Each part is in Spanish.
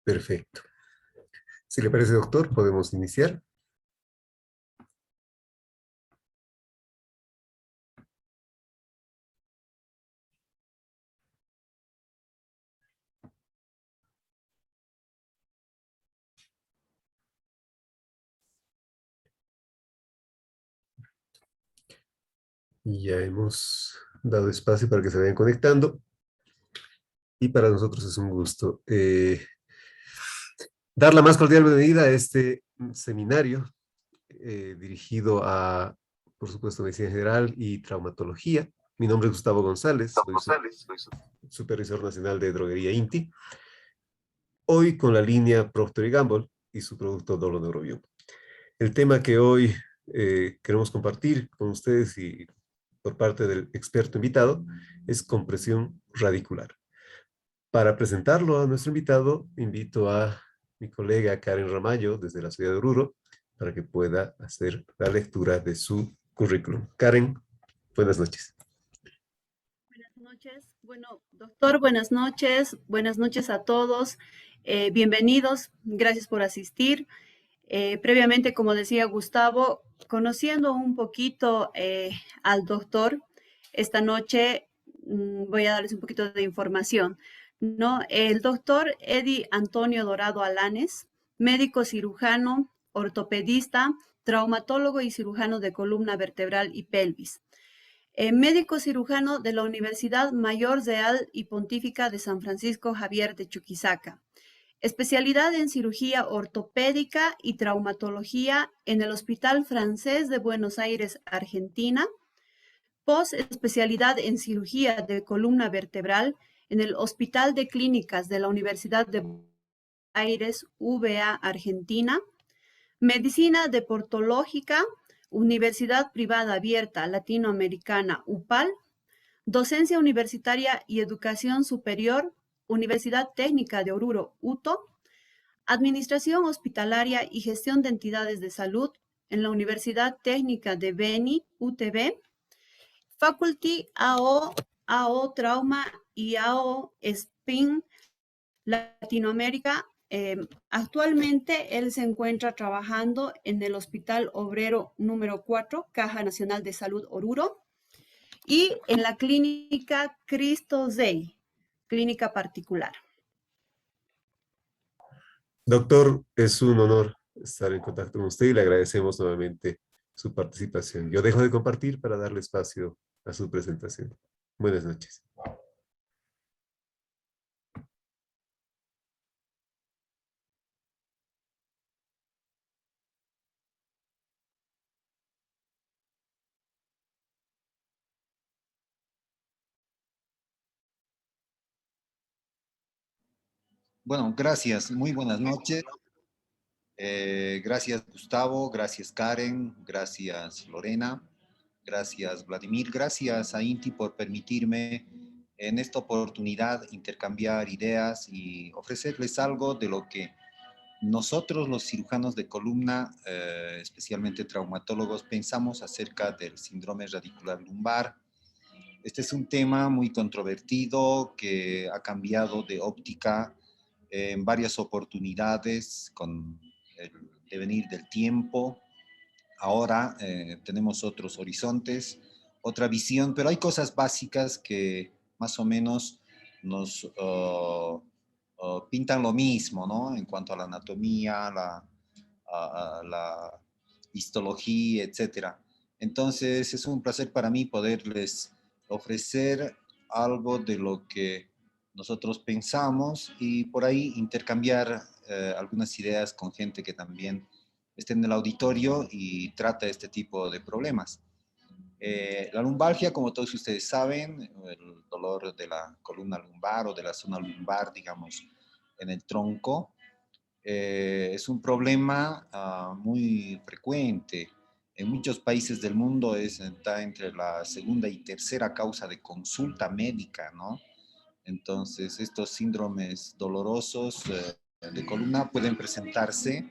Perfecto. Si le parece, doctor, podemos iniciar. Ya hemos dado espacio para que se vayan conectando y para nosotros es un gusto dar la más cordial bienvenida a este seminario dirigido a, por supuesto, medicina general y traumatología. Mi nombre es Gustavo González, soy supervisor nacional de droguería INTI, hoy con la línea Procter y Gamble y su producto Doloneurobion. El tema que hoy queremos compartir con ustedes y por parte del experto invitado es compresión radicular. Para presentarlo a nuestro invitado, invito a mi colega Karen Ramallo desde la ciudad de Oruro para que pueda hacer la lectura de su currículum. Karen, buenas noches. Buenas noches. Bueno, doctor, buenas noches a todos. Bienvenidos, gracias por asistir. Previamente, como decía Gustavo, conociendo un poquito al doctor, esta noche voy a darles un poquito de información, ¿no? El doctor Eddie Antonio Dorado Alanes, médico cirujano, ortopedista, traumatólogo y cirujano de columna vertebral y pelvis. Médico cirujano de la Universidad Mayor Real y Pontífica de San Francisco Javier de Chuquisaca. Especialidad en cirugía ortopédica y traumatología en el Hospital Francés de Buenos Aires, Argentina. Especialidad en cirugía de columna vertebral en el Hospital de Clínicas de la Universidad de Buenos Aires, UBA, Argentina. Medicina deportológica, Universidad Privada Abierta Latinoamericana, UPAL. Docencia universitaria y educación superior, Universidad Técnica de Oruro, UTO. Administración hospitalaria y gestión de entidades de salud en la Universidad Técnica de Beni, UTB. Faculty AO Trauma y AO Spin Latinoamérica. Actualmente él se encuentra trabajando en el Hospital Obrero número 4, Caja Nacional de Salud Oruro, y en la clínica Cristo Rey, clínica particular. Doctor, es un honor estar en contacto con usted y le agradecemos nuevamente su participación. Yo dejo de compartir para darle espacio a su presentación. Buenas noches. Bueno, gracias. Muy buenas noches. Gracias Gustavo, gracias Karen, gracias Lorena, gracias Vladimir, gracias a Inti por permitirme en esta oportunidad intercambiar ideas y ofrecerles algo de lo que nosotros los cirujanos de columna, especialmente traumatólogos, pensamos acerca del síndrome radicular lumbar. Este es un tema muy controvertido que ha cambiado de óptica en varias oportunidades con el devenir del tiempo. Ahora tenemos otros horizontes, otra visión, pero hay cosas básicas que más o menos nos pintan lo mismo, ¿no? En cuanto a la anatomía, la histología, etcétera. Entonces es un placer para mí poderles ofrecer algo de lo que nosotros pensamos y por ahí intercambiar algunas ideas con gente que también esté en el auditorio y trata este tipo de problemas. La lumbalgia, como todos ustedes saben, el dolor de la columna lumbar o de la zona lumbar, digamos, en el tronco, es un problema muy frecuente. En muchos países del mundo está entre la segunda y tercera causa de consulta médica, ¿no? Entonces, estos síndromes dolorosos de columna pueden presentarse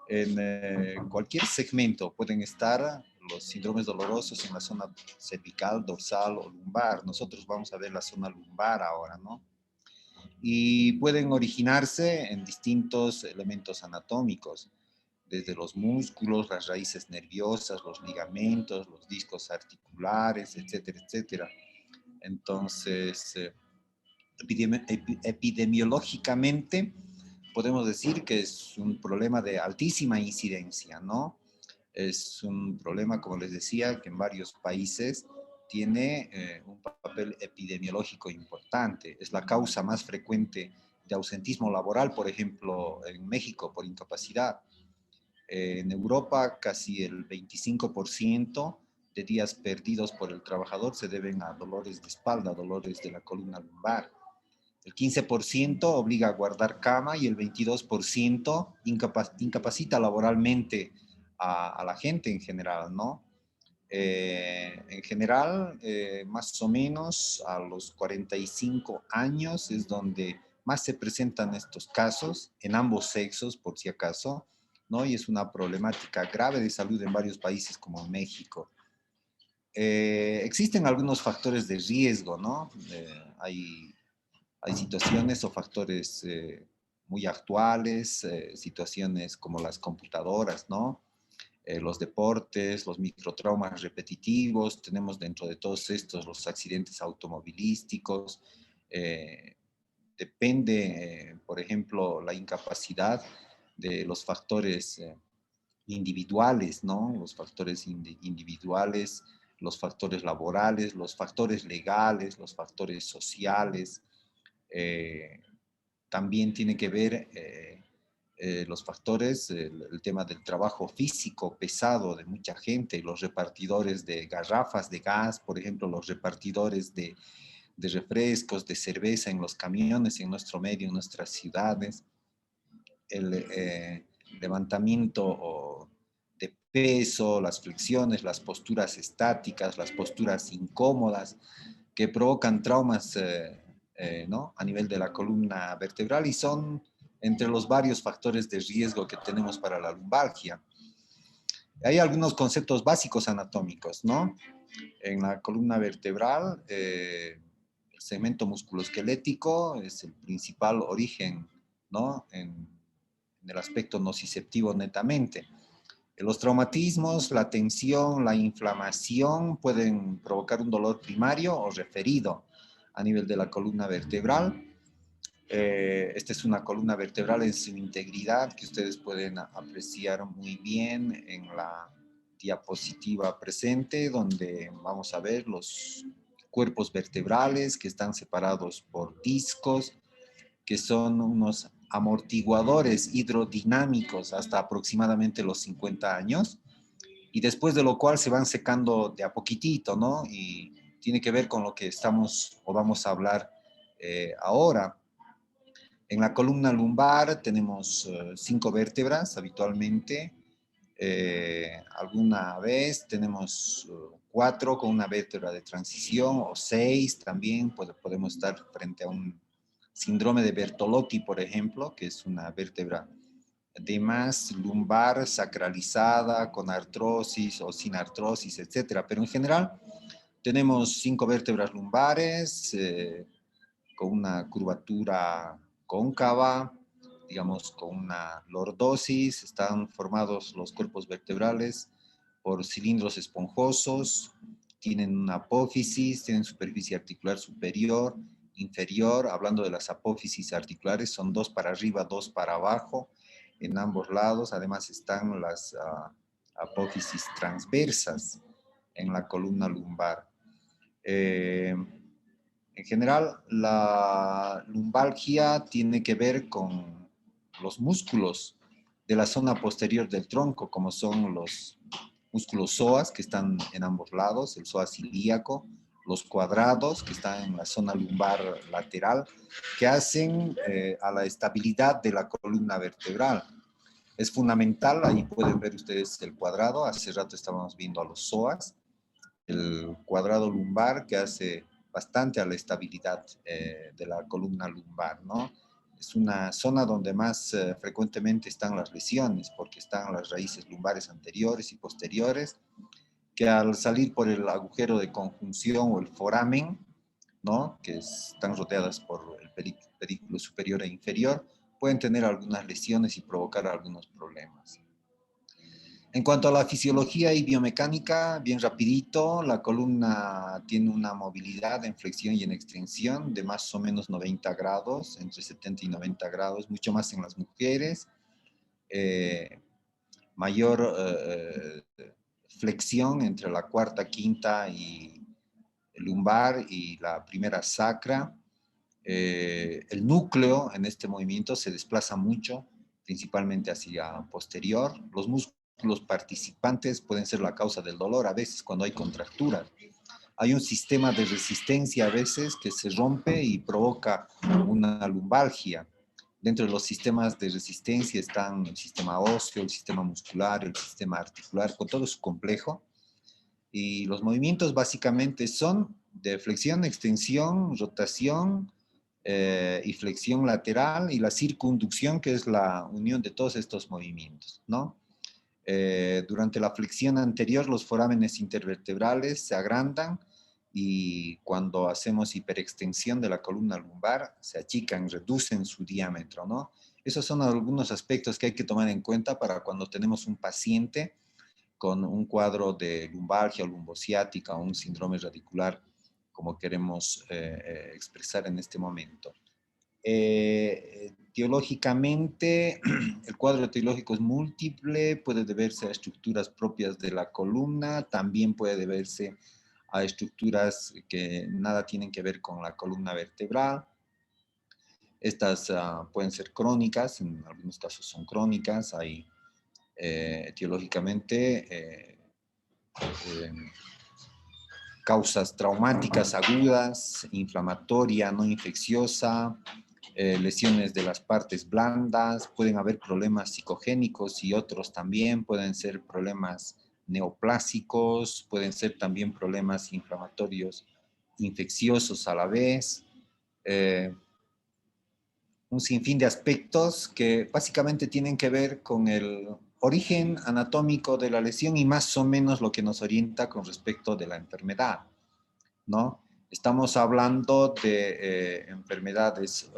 en cualquier segmento. Pueden estar los síndromes dolorosos en la zona cervical, dorsal o lumbar. Nosotros vamos a ver la zona lumbar ahora, ¿no? y pueden originarse en distintos elementos anatómicos, desde los músculos, las raíces nerviosas, los ligamentos, los discos articulares, etcétera, etcétera. Entonces, epidemiológicamente, podemos decir que es un problema de altísima incidencia, ¿no? Es un problema, como les decía, que en varios países tiene un papel epidemiológico importante. Es la causa más frecuente de ausentismo laboral, por ejemplo, en México por incapacidad. En Europa, casi el 25% de días perdidos por el trabajador se deben a dolores de espalda, dolores de la columna lumbar. El 15% obliga a guardar cama y el 22% incapacita laboralmente a la gente en general, ¿no? En general, más o menos a los 45 años es donde más se presentan estos casos, en ambos sexos, por si acaso, ¿no? Y es una problemática grave de salud en varios países como México. Existen algunos factores de riesgo, ¿no? Hay situaciones o factores muy actuales, situaciones como las computadoras, ¿no? Los deportes, los microtraumas repetitivos, tenemos dentro de todos estos los accidentes automovilísticos, depende, por ejemplo, la incapacidad de los factores individuales, ¿no? Los factores individuales, los factores laborales, los factores legales, los factores sociales. Eh, También tiene que ver los factores, el tema del trabajo físico pesado de mucha gente, los repartidores de garrafas de gas, por ejemplo, los repartidores de refrescos, de cerveza en los camiones, en nuestro medio, en nuestras ciudades, el levantamiento de peso, las flexiones, las posturas estáticas, las posturas incómodas, que provocan traumas ¿no? A nivel de la columna vertebral y son entre los varios factores de riesgo que tenemos para la lumbalgia. Hay algunos conceptos básicos anatómicos, ¿no? En la columna vertebral, el segmento musculoesquelético es el principal origen, ¿no? En el aspecto nociceptivo netamente. Los traumatismos, la tensión, la inflamación pueden provocar un dolor primario o referido a nivel de la columna vertebral. Esta es una columna vertebral en su integridad que ustedes pueden apreciar muy bien en la diapositiva presente, donde vamos a ver los cuerpos vertebrales que están separados por discos, que son unos amortiguadores hidrodinámicos hasta aproximadamente los 50 años, y después de lo cual se van secando de a poquitito, ¿no? Y tiene que ver con lo que estamos o vamos a hablar ahora. En la columna lumbar tenemos 5 vértebras habitualmente. Alguna vez tenemos 4 con una vértebra de transición o 6 también. Podemos estar frente a un síndrome de Bertolotti, por ejemplo, que es una vértebra de más lumbar sacralizada con artrosis o sin artrosis, etcétera. Pero en general tenemos 5 vértebras lumbares con una curvatura cóncava, digamos con una lordosis. Están formados los cuerpos vertebrales por cilindros esponjosos, tienen una apófisis, tienen superficie articular superior, inferior. Hablando de las apófisis articulares, son 2 para arriba, 2 para abajo, en ambos lados. Además están las apófisis transversas en la columna lumbar. En general, la lumbalgia tiene que ver con los músculos de la zona posterior del tronco, como son los músculos psoas, que están en ambos lados, el psoas ilíaco, los cuadrados, que están en la zona lumbar lateral, que hacen a la estabilidad de la columna vertebral. Es fundamental, ahí pueden ver ustedes el cuadrado, hace rato estábamos viendo a los psoas, el cuadrado lumbar que hace bastante a la estabilidad de la columna lumbar, ¿no? Es una zona donde más frecuentemente están las lesiones, porque están las raíces lumbares anteriores y posteriores, que al salir por el agujero de conjunción o el foramen, ¿no? Que están rodeadas por el pedículo superior e inferior, pueden tener algunas lesiones y provocar algunos problemas. En cuanto a la fisiología y biomecánica, bien rapidito, la columna tiene una movilidad en flexión y en extensión de más o menos 90 grados, entre 70 y 90 grados, mucho más en las mujeres. Mayor flexión entre la cuarta, quinta y lumbar y la primera sacra. El núcleo en este movimiento se desplaza mucho, principalmente hacia posterior. Los músculos participantes pueden ser la causa del dolor a veces cuando hay contracturas. Hay un sistema de resistencia a veces que se rompe y provoca una lumbalgia. Dentro de los sistemas de resistencia están el sistema óseo, el sistema muscular, el sistema articular, con todo su complejo. Y los movimientos básicamente son de flexión, extensión, rotación y flexión lateral y la circunducción, que es la unión de todos estos movimientos, ¿no? Durante la flexión anterior, los forámenes intervertebrales se agrandan y cuando hacemos hiperextensión de la columna lumbar, se achican, reducen su diámetro, ¿no? Esos son algunos aspectos que hay que tomar en cuenta para cuando tenemos un paciente con un cuadro de lumbalgia o lumbociática o un síndrome radicular, como queremos expresar en este momento. Etiológicamente, el cuadro etiológico es múltiple, puede deberse a estructuras propias de la columna, también puede deberse a estructuras que nada tienen que ver con la columna vertebral. Estas pueden ser crónicas, en algunos casos son crónicas, hay etiológicamente causas traumáticas agudas, inflamatoria, no infecciosa, lesiones de las partes blandas, pueden haber problemas psicogénicos y otros también, pueden ser problemas neoplásicos, pueden ser también problemas inflamatorios infecciosos a la vez, un sinfín de aspectos que básicamente tienen que ver con el origen anatómico de la lesión y más o menos lo que nos orienta con respecto de la enfermedad, ¿no? Estamos hablando de enfermedades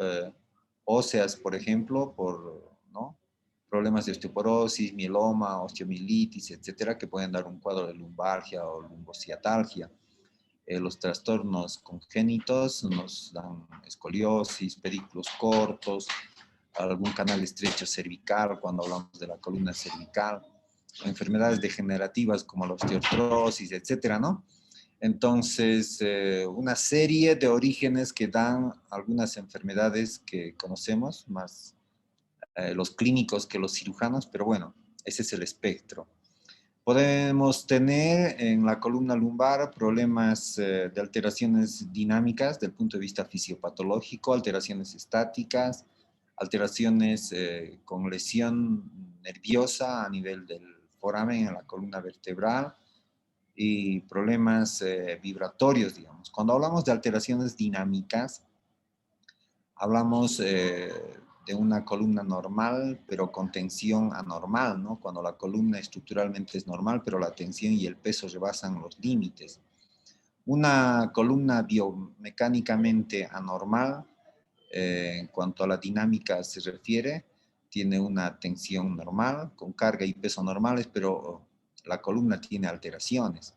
óseas, por ejemplo, ¿no? Problemas de osteoporosis, mieloma, osteomielitis, etcétera, que pueden dar un cuadro de lumbalgia o lumbociatalgia. Los trastornos congénitos nos dan escoliosis, pedículos cortos, algún canal estrecho cervical cuando hablamos de la columna cervical, enfermedades degenerativas como la osteoartrosis, etcétera, ¿no? Entonces, una serie de orígenes que dan algunas enfermedades que conocemos, más los clínicos que los cirujanos, pero bueno, ese es el espectro. Podemos tener en la columna lumbar problemas de alteraciones dinámicas del punto de vista fisiopatológico, alteraciones estáticas, alteraciones con lesión nerviosa a nivel del foramen en la columna vertebral y problemas vibratorios, digamos. Cuando hablamos de alteraciones dinámicas, hablamos de una columna normal, pero con tensión anormal, ¿no? Cuando la columna estructuralmente es normal, pero la tensión y el peso rebasan los límites. Una columna biomecánicamente anormal, en cuanto a la dinámica se refiere, tiene una tensión normal, con carga y peso normales, pero la columna tiene alteraciones.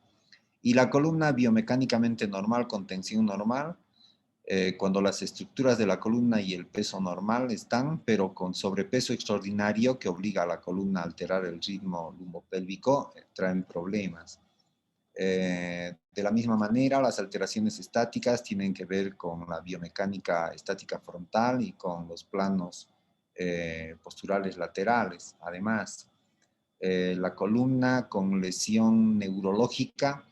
Y la columna biomecánicamente normal, con tensión normal, cuando las estructuras de la columna y el peso normal están, pero con sobrepeso extraordinario que obliga a la columna a alterar el ritmo lumbopélvico, traen problemas. De la misma manera, las alteraciones estáticas tienen que ver con la biomecánica estática frontal y con los planos posturales laterales. Además, la columna con lesión neurológica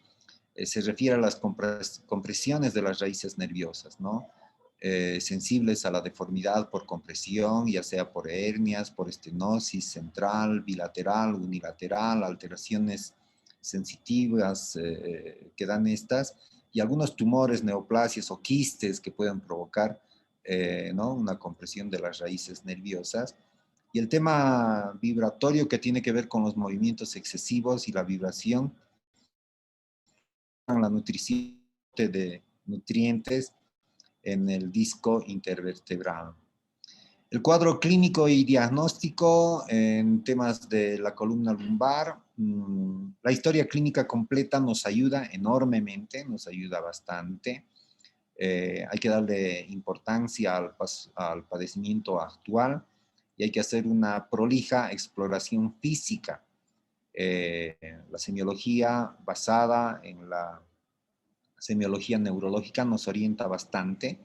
se refiere a las compresiones de las raíces nerviosas, ¿no? Sensibles a la deformidad por compresión, ya sea por hernias, por estenosis central, bilateral, unilateral, alteraciones sensitivas que dan estas, y algunos tumores, neoplasias o quistes que pueden provocar ¿no? una compresión de las raíces nerviosas. Y el tema vibratorio que tiene que ver con los movimientos excesivos y la vibración, la nutrición de nutrientes en el disco intervertebral. El cuadro clínico y diagnóstico en temas de la columna lumbar. La historia clínica completa nos ayuda enormemente, nos ayuda bastante. Hay que darle importancia al padecimiento actual y hay que hacer una prolija exploración física. La semiología basada en la semiología neurológica nos orienta bastante.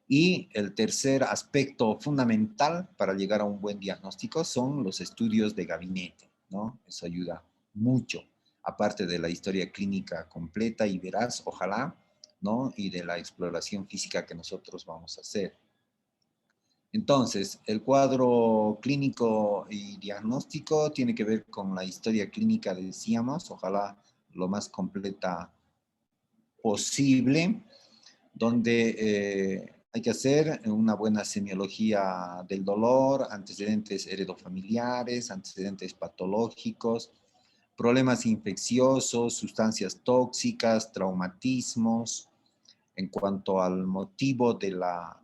Y el tercer aspecto fundamental para llegar a un buen diagnóstico son los estudios de gabinete, ¿no? Eso ayuda mucho, aparte de la historia clínica completa y veraz, ojalá, ¿no? Y de la exploración física que nosotros vamos a hacer. Entonces, el cuadro clínico y diagnóstico tiene que ver con la historia clínica, decíamos, ojalá lo más completa posible, donde hay que hacer una buena semiología del dolor, antecedentes heredofamiliares, antecedentes patológicos, problemas infecciosos, sustancias tóxicas, traumatismos. En cuanto al motivo de la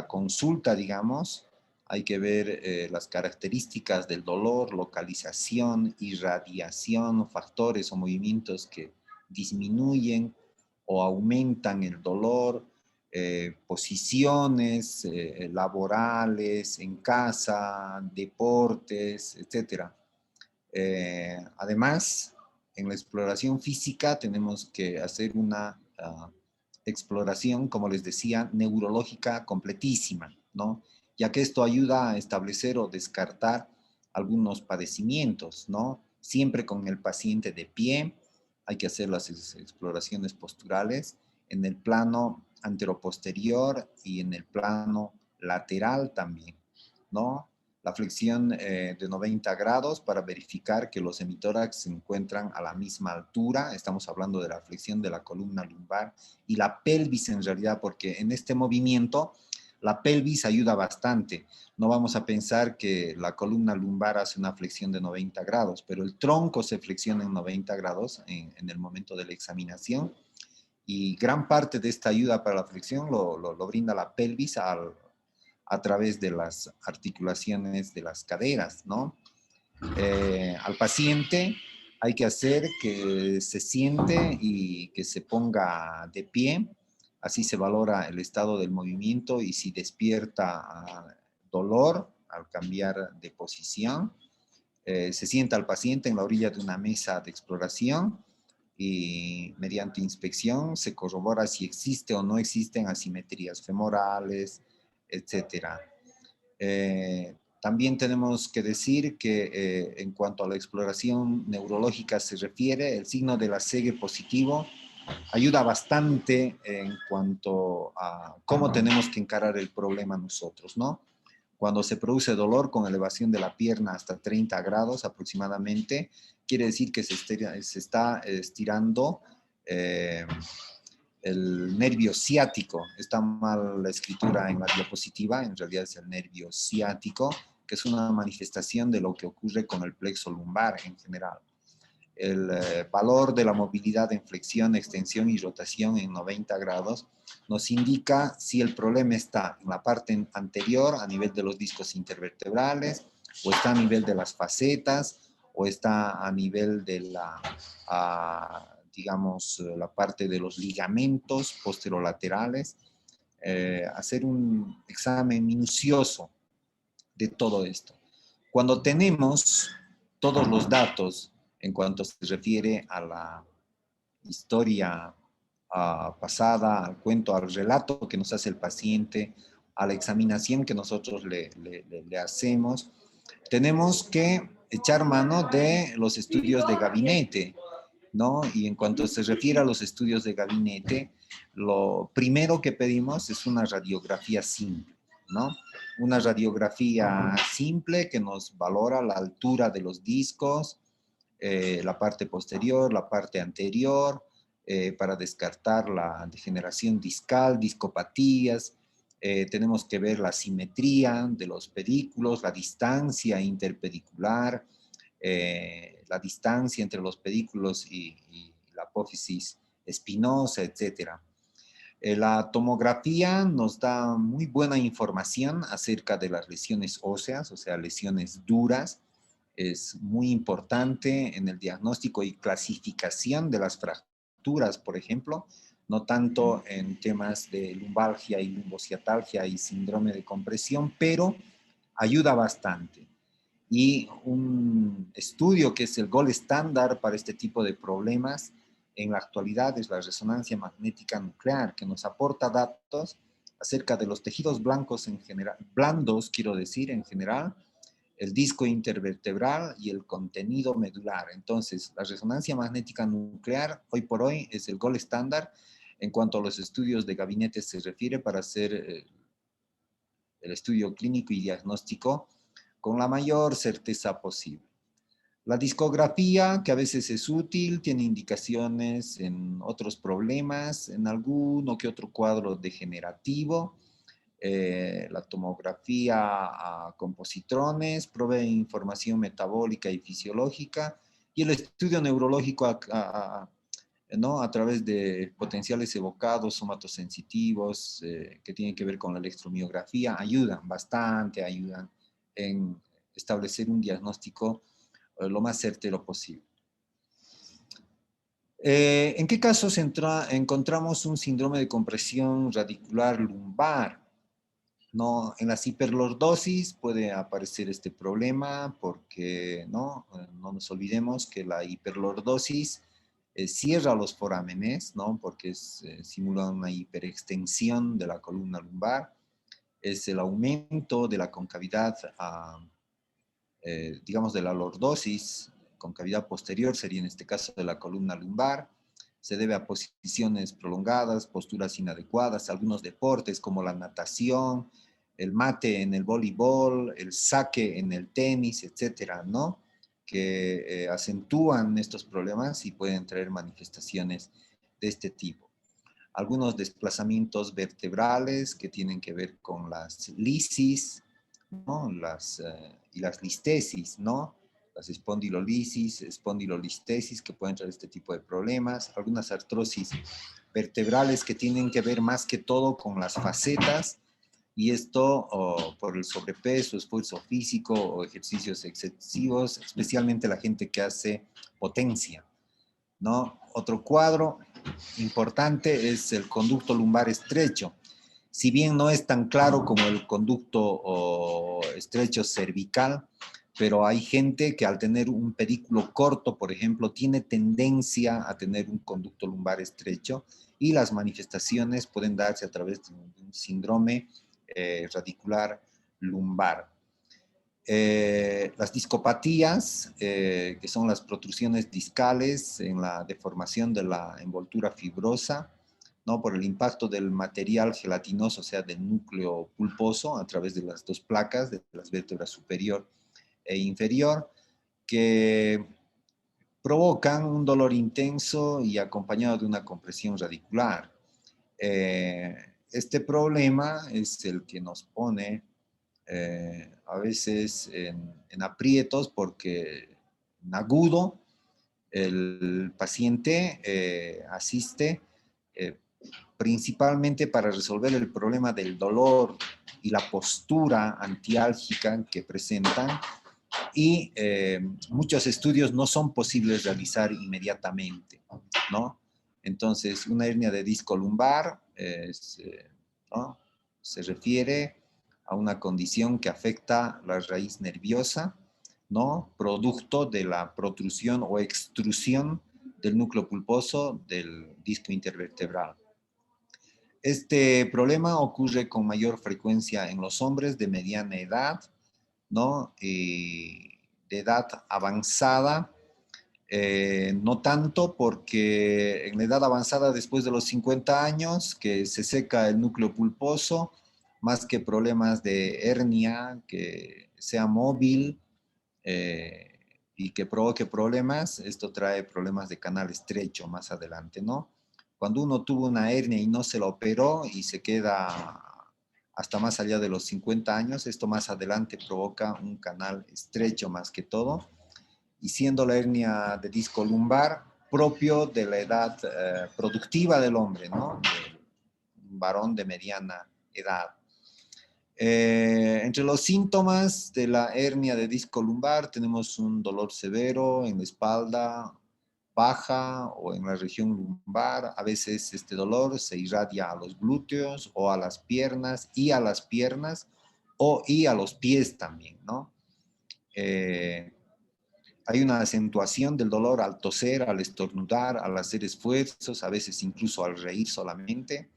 consulta, digamos, hay que ver las características del dolor, localización, irradiación, factores o movimientos que disminuyen o aumentan el dolor, posiciones laborales, en casa, deportes, etc. Además, en la exploración física tenemos que hacer una exploración, como les decía, neurológica completísima, ¿no? Ya que esto ayuda a establecer o descartar algunos padecimientos, ¿no? Siempre con el paciente de pie, hay que hacer las exploraciones posturales en el plano anteroposterior y en el plano lateral también, ¿no? La flexión de 90 grados para verificar que los hemitórax se encuentran a la misma altura. Estamos hablando de la flexión de la columna lumbar y la pelvis en realidad, porque en este movimiento la pelvis ayuda bastante. No vamos a pensar que la columna lumbar hace una flexión de 90 grados, pero el tronco se flexiona en 90 grados en el momento de la examinación y gran parte de esta ayuda para la flexión lo brinda la pelvis a través de las articulaciones de las caderas, ¿no? Al paciente hay que hacer que se siente y que se ponga de pie, así se valora el estado del movimiento y si despierta dolor al cambiar de posición. Se sienta al paciente en la orilla de una mesa de exploración y mediante inspección se corrobora si existe o no existen asimetrías femorales, etcétera. También tenemos que decir que en cuanto a la exploración neurológica se refiere, el signo de la SEGE positivo ayuda bastante en cuanto a cómo tenemos que encarar el problema nosotros, ¿no? Cuando se produce dolor con elevación de la pierna hasta 30 grados aproximadamente, quiere decir que se está estirando el nervio ciático. Está mal la escritura en la diapositiva, en realidad es el nervio ciático, que es una manifestación de lo que ocurre con el plexo lumbar en general. El valor de la movilidad en flexión, extensión y rotación en 90 grados nos indica si el problema está en la parte anterior a nivel de los discos intervertebrales, o está a nivel de las facetas, o está a nivel de digamos, la parte de los ligamentos posterolaterales. Hacer un examen minucioso de todo esto. Cuando tenemos todos los datos en cuanto se refiere a la historia pasada, al cuento, al relato que nos hace el paciente, a la examinación que nosotros le hacemos, tenemos que echar mano de los estudios de gabinete, ¿no? Y en cuanto se refiere a los estudios de gabinete, lo primero que pedimos es una radiografía simple, ¿no? Una radiografía simple que nos valora la altura de los discos, la parte posterior, la parte anterior, para descartar la degeneración discal, discopatías. Tenemos que ver la simetría de los pedículos, la distancia interpedicular, la distancia entre los pedículos y la apófisis espinosa, etc. La tomografía nos da muy buena información acerca de las lesiones óseas, o sea, lesiones duras. Es muy importante en el diagnóstico y clasificación de las fracturas, por ejemplo, no tanto en temas de lumbalgia y lumbociatalgia y síndrome de compresión, pero ayuda bastante. Y un estudio que es el gold estándar para este tipo de problemas en la actualidad es la resonancia magnética nuclear, que nos aporta datos acerca de los tejidos blancos en general, blandos, quiero decir, en general, el disco intervertebral y el contenido medular. Entonces, la resonancia magnética nuclear hoy por hoy es el gold estándar en cuanto a los estudios de gabinete se refiere para hacer el estudio clínico y diagnóstico con la mayor certeza posible. La discografía, que a veces es útil, tiene indicaciones en otros problemas, en alguno que otro cuadro degenerativo. La tomografía con positrones provee información metabólica y fisiológica, y el estudio neurológico ¿no? A través de potenciales evocados, somatosensitivos, que tienen que ver con la electromiografía, ayudan bastante, ayudan en establecer un diagnóstico lo más certero posible. ¿En qué casos encontramos un síndrome de compresión radicular lumbar? No, en las hiperlordosis puede aparecer este problema porque no nos olvidemos que la hiperlordosis cierra los forámenes, ¿no? Porque simula una hiperextensión de la columna lumbar, es el aumento de la concavidad, digamos, de la lordosis, concavidad posterior sería en este caso de la columna lumbar. Se debe a posiciones prolongadas, posturas inadecuadas, algunos deportes como la natación, el mate en el voleibol, el saque en el tenis, etcétera, ¿no? Que acentúan estos problemas y pueden traer manifestaciones de este tipo. Algunos desplazamientos vertebrales que tienen que ver con las lisis, ¿no? Y las listesis, ¿no? Las espondilolisis, espondilolistesis que pueden traer este tipo de problemas, algunas artrosis vertebrales que tienen que ver más que todo con las facetas, y esto por el sobrepeso, esfuerzo físico o ejercicios excesivos, especialmente la gente que hace potencia, ¿no? Otro cuadro importante es el conducto lumbar estrecho. Si bien no es tan claro como el conducto estrecho cervical, pero hay gente que al tener un pedículo corto, por ejemplo, tiene tendencia a tener un conducto lumbar estrecho, y las manifestaciones pueden darse a través de un síndrome radicular lumbar. Las discopatías, que son las protrusiones discales en la deformación de la envoltura fibrosa, ¿no? Por el impacto del material gelatinoso, o sea, del núcleo pulposo, a través de las dos placas de las vértebras superior e inferior, que provocan un dolor intenso y acompañado de una compresión radicular. Este problema es el que nos pone a veces en aprietos, porque en agudo el paciente asiste principalmente para resolver el problema del dolor y la postura antiálgica que presentan, y muchos estudios no son posibles realizar inmediatamente, ¿no? Entonces, una hernia de disco lumbar ¿no? Se refiere a una condición que afecta la raíz nerviosa, ¿no? Producto de la protrusión o extrusión del núcleo pulposo del disco intervertebral. Este problema ocurre con mayor frecuencia en los hombres de mediana edad, ¿no? De edad avanzada, no tanto porque en la edad avanzada, después de los 50 años, que se seca el núcleo pulposo, más que problemas de hernia, que sea móvil y que provoque problemas, esto trae problemas de canal estrecho más adelante, ¿no? Cuando uno tuvo una hernia y no se la operó y se queda hasta más allá de los 50 años, esto más adelante provoca un canal estrecho más que todo, y siendo la hernia de disco lumbar propio de la edad productiva del hombre, ¿no? varón de mediana edad. Entre los síntomas de la hernia de disco lumbar tenemos un dolor severo en la espalda baja o en la región lumbar. A veces este dolor se irradia a los glúteos o a las piernas y a las piernas y a los pies también, ¿no? Hay una acentuación del dolor al toser, al estornudar, al hacer esfuerzos, a veces incluso al reír solamente.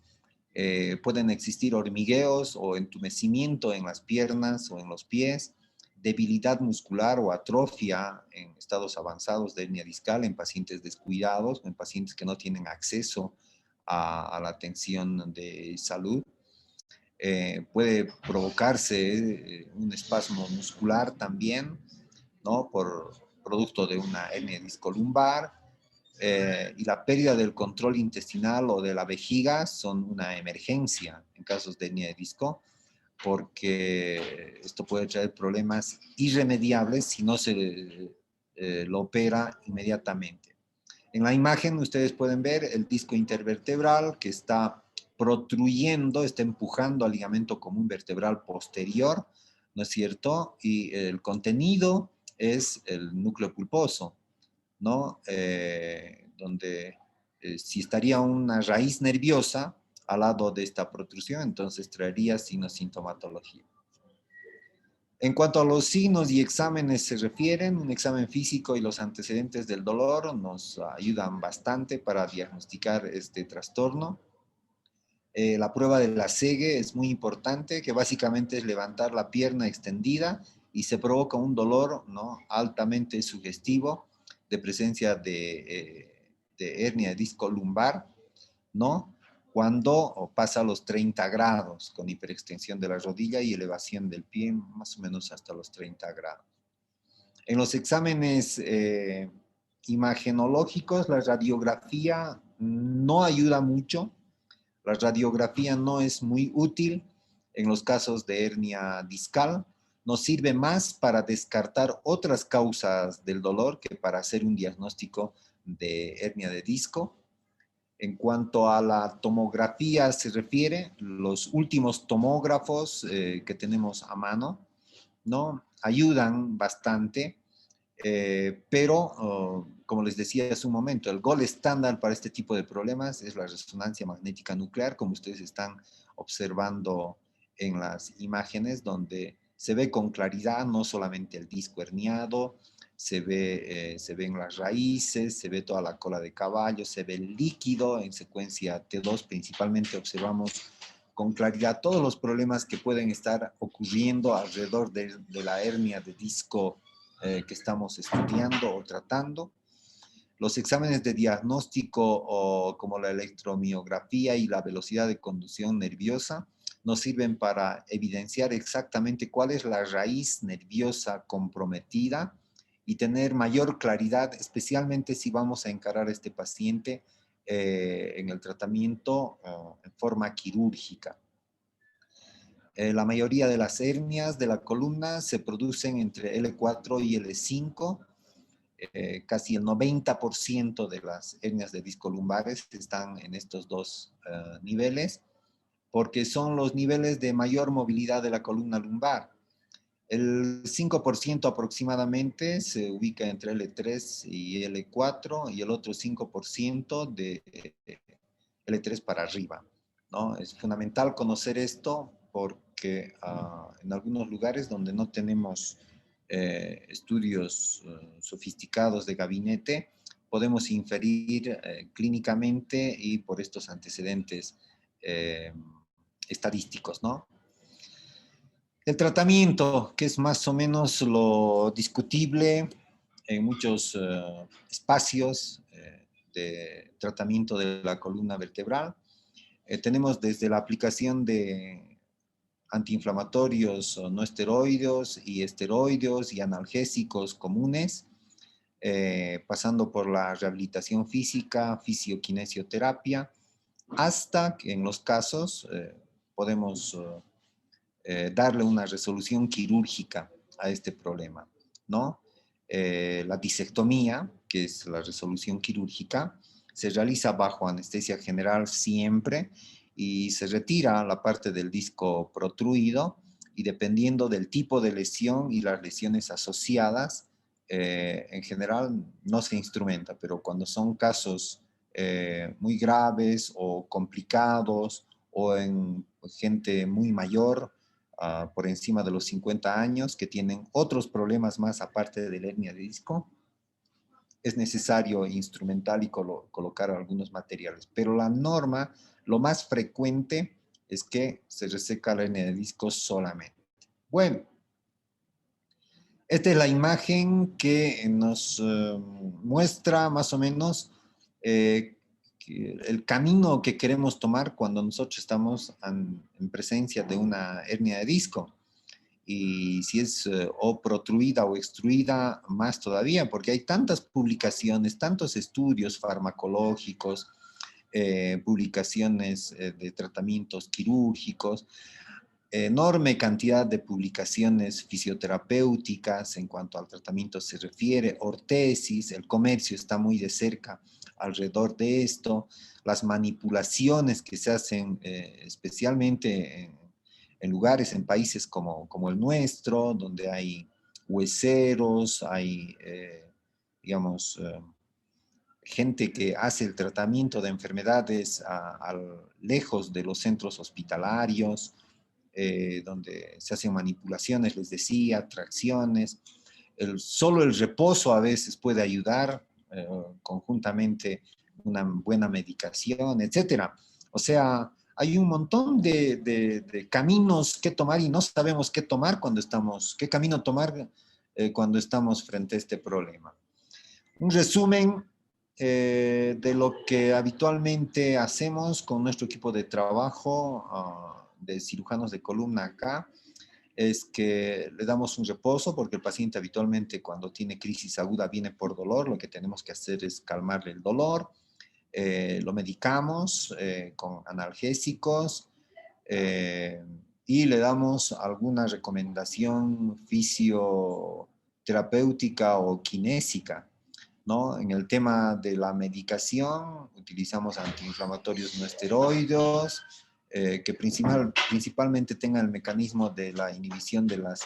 Pueden existir hormigueos o entumecimiento en las piernas o en los pies, debilidad muscular o atrofia en estados avanzados de hernia discal en pacientes descuidados, en pacientes que no tienen acceso a la atención de salud. Puede provocarse un espasmo muscular también, ¿no? Por producto de una hernia discolumbar. Y la pérdida del control intestinal o de la vejiga son una emergencia en casos de hernia de disco, porque esto puede traer problemas irremediables si no se lo opera inmediatamente. En la imagen ustedes pueden ver el disco intervertebral que está protruyendo, está empujando al ligamento común vertebral posterior, ¿no es cierto? Y el contenido es el núcleo pulposo, ¿no? Donde si estaría una raíz nerviosa al lado de esta protrusión, entonces traería sintomatología. En cuanto a los signos y exámenes se refieren, un examen físico y los antecedentes del dolor nos ayudan bastante para diagnosticar este trastorno. La prueba de la SEGE es muy importante, que básicamente es levantar la pierna extendida y se provoca un dolor, ¿no? Altamente sugestivo de presencia de hernia disco lumbar, ¿no? Cuando pasa los 30 grados, con hiperextensión de la rodilla y elevación del pie más o menos hasta los 30 grados. En los exámenes imagenológicos, la radiografía no ayuda mucho. La radiografía no es muy útil en los casos de hernia discal. Nos sirve más para descartar otras causas del dolor que para hacer un diagnóstico de hernia de disco. En cuanto a la tomografía se refiere, los últimos tomógrafos que tenemos a mano, ¿no? Ayudan bastante, pero como les decía hace un momento, el gold estándar para este tipo de problemas es la resonancia magnética nuclear, como ustedes están observando en las imágenes, donde se ve con claridad no solamente el disco herniado, se ven las raíces, se ve toda la cola de caballo, se ve el líquido en secuencia T2, principalmente observamos con claridad todos los problemas que pueden estar ocurriendo alrededor de la hernia de disco que estamos estudiando o tratando. Los exámenes de diagnóstico como la electromiografía y la velocidad de conducción nerviosa nos sirven para evidenciar exactamente cuál es la raíz nerviosa comprometida y tener mayor claridad, especialmente si vamos a encarar a este paciente en el tratamiento en forma quirúrgica. La mayoría de las hernias de la columna se producen entre L4 y L5. Casi el 90% de las hernias de disco lumbares están en estos dos niveles, porque son los niveles de mayor movilidad de la columna lumbar. El 5% aproximadamente se ubica entre L3 y L4 y el otro 5% de L3 para arriba, ¿no? Es fundamental conocer esto porque en algunos lugares donde no tenemos estudios sofisticados de gabinete, podemos inferir clínicamente y por estos antecedentes estadísticos, ¿no? El tratamiento, que es más o menos lo discutible en muchos espacios de tratamiento de la columna vertebral. Tenemos desde la aplicación de antiinflamatorios no esteroideos y esteroideos y analgésicos comunes, pasando por la rehabilitación física, fisioquinesioterapia, hasta que en los casos podemos darle una resolución quirúrgica a este problema, ¿no? La disectomía, que es la resolución quirúrgica, se realiza bajo anestesia general siempre y se retira la parte del disco protruido y dependiendo del tipo de lesión y las lesiones asociadas, en general no se instrumenta, pero cuando son casos muy graves o complicados o en gente muy mayor, por encima de los 50 años, que tienen otros problemas más aparte de la hernia de disco, es necesario instrumental y colocar algunos materiales. Pero la norma, lo más frecuente es que se reseca la hernia de disco solamente. Bueno, esta es la imagen que nos muestra más o menos el camino que queremos tomar cuando nosotros estamos en presencia de una hernia de disco. Y si es o protruida o extruida, más todavía, porque hay tantas publicaciones, tantos estudios farmacológicos, publicaciones de tratamientos quirúrgicos, enorme cantidad de publicaciones fisioterapéuticas en cuanto al tratamiento se refiere, ortesis, el comercio está muy de cerca alrededor de esto, las manipulaciones que se hacen especialmente en lugares, en países como el nuestro, donde hay hueseros, hay, digamos, gente que hace el tratamiento de enfermedades lejos de los centros hospitalarios, donde se hacen manipulaciones, les decía, tracciones. Solo el reposo a veces puede ayudar, conjuntamente una buena medicación, etcétera. O sea, hay un montón de caminos que tomar y no sabemos qué tomar qué camino tomar cuando estamos frente a este problema. Un resumen de lo que habitualmente hacemos con nuestro equipo de trabajo de cirujanos de columna acá, es que le damos un reposo porque el paciente habitualmente cuando tiene crisis aguda viene por dolor, lo que tenemos que hacer es calmarle el dolor, lo medicamos con analgésicos y le damos alguna recomendación fisioterapéutica o kinésica, ¿no? En el tema de la medicación, utilizamos antiinflamatorios no esteroides, que principalmente tengan el mecanismo de la inhibición de las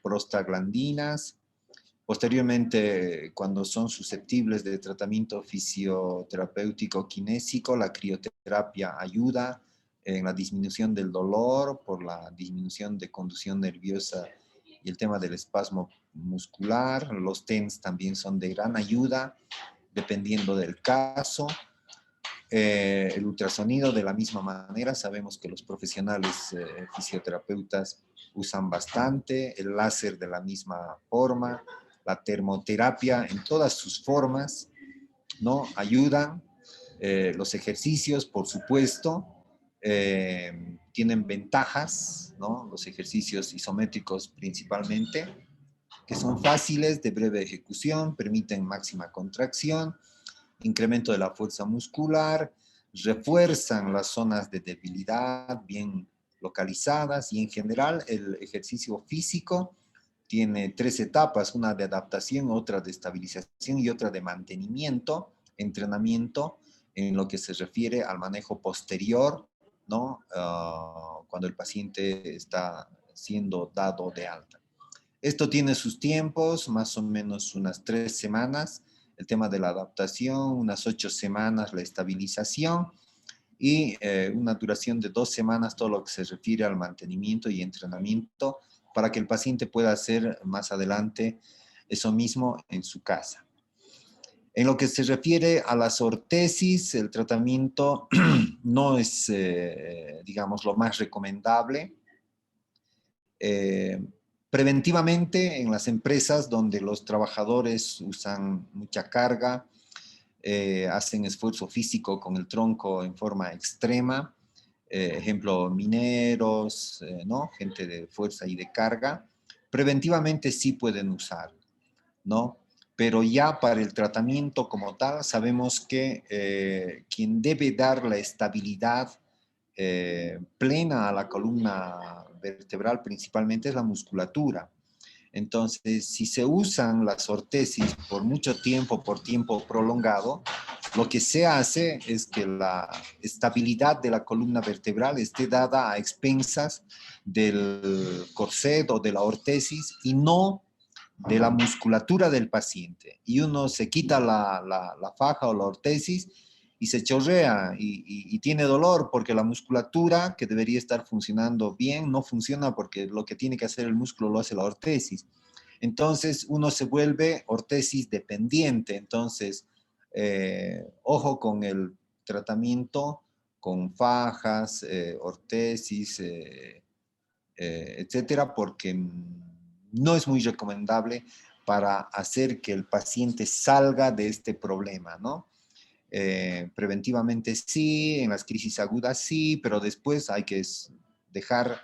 prostaglandinas. Posteriormente, cuando son susceptibles de tratamiento fisioterapéutico kinésico, la crioterapia ayuda en la disminución del dolor por la disminución de conducción nerviosa y el tema del espasmo muscular. Los TENS también son de gran ayuda, dependiendo del caso. El ultrasonido de la misma manera, sabemos que los profesionales fisioterapeutas usan bastante, el láser de la misma forma, la termoterapia en todas sus formas, ¿no? Ayudan. Los ejercicios, por supuesto, tienen ventajas, ¿no? Los ejercicios isométricos principalmente, que son fáciles, de breve ejecución, permiten máxima contracción, incremento de la fuerza muscular, refuerzan las zonas de debilidad bien localizadas y en general el ejercicio físico tiene 3 etapas, una de adaptación, otra de estabilización y otra de mantenimiento, entrenamiento en lo que se refiere al manejo posterior, ¿no? Cuando el paciente está siendo dado de alta. Esto tiene sus tiempos, más o menos unas 3 semanas, el tema de la adaptación, unas 8 semanas la estabilización y una duración de 2 semanas todo lo que se refiere al mantenimiento y entrenamiento para que el paciente pueda hacer más adelante eso mismo en su casa. En lo que se refiere a las ortesis, el tratamiento no es, digamos, lo más recomendable. Preventivamente, en las empresas donde los trabajadores usan mucha carga, hacen esfuerzo físico con el tronco en forma extrema, ejemplo, mineros, ¿no? Gente de fuerza y de carga, preventivamente sí pueden usar, ¿no? Pero ya para el tratamiento como tal, sabemos que quien debe dar la estabilidad plena a la columna vertebral principalmente es la musculatura. Entonces, si se usan las ortesis por mucho tiempo, por tiempo prolongado, lo que se hace es que la estabilidad de la columna vertebral esté dada a expensas del corset o de la ortesis y no de la musculatura del paciente. Y uno se quita la faja o la ortesis y se chorrea y tiene dolor porque la musculatura que debería estar funcionando bien no funciona porque lo que tiene que hacer el músculo lo hace la ortesis. Entonces uno se vuelve ortesis dependiente. Entonces, ojo con el tratamiento con fajas, ortesis, etcétera, porque no es muy recomendable para hacer que el paciente salga de este problema, ¿no? Preventivamente sí, en las crisis agudas sí, pero después hay que dejar,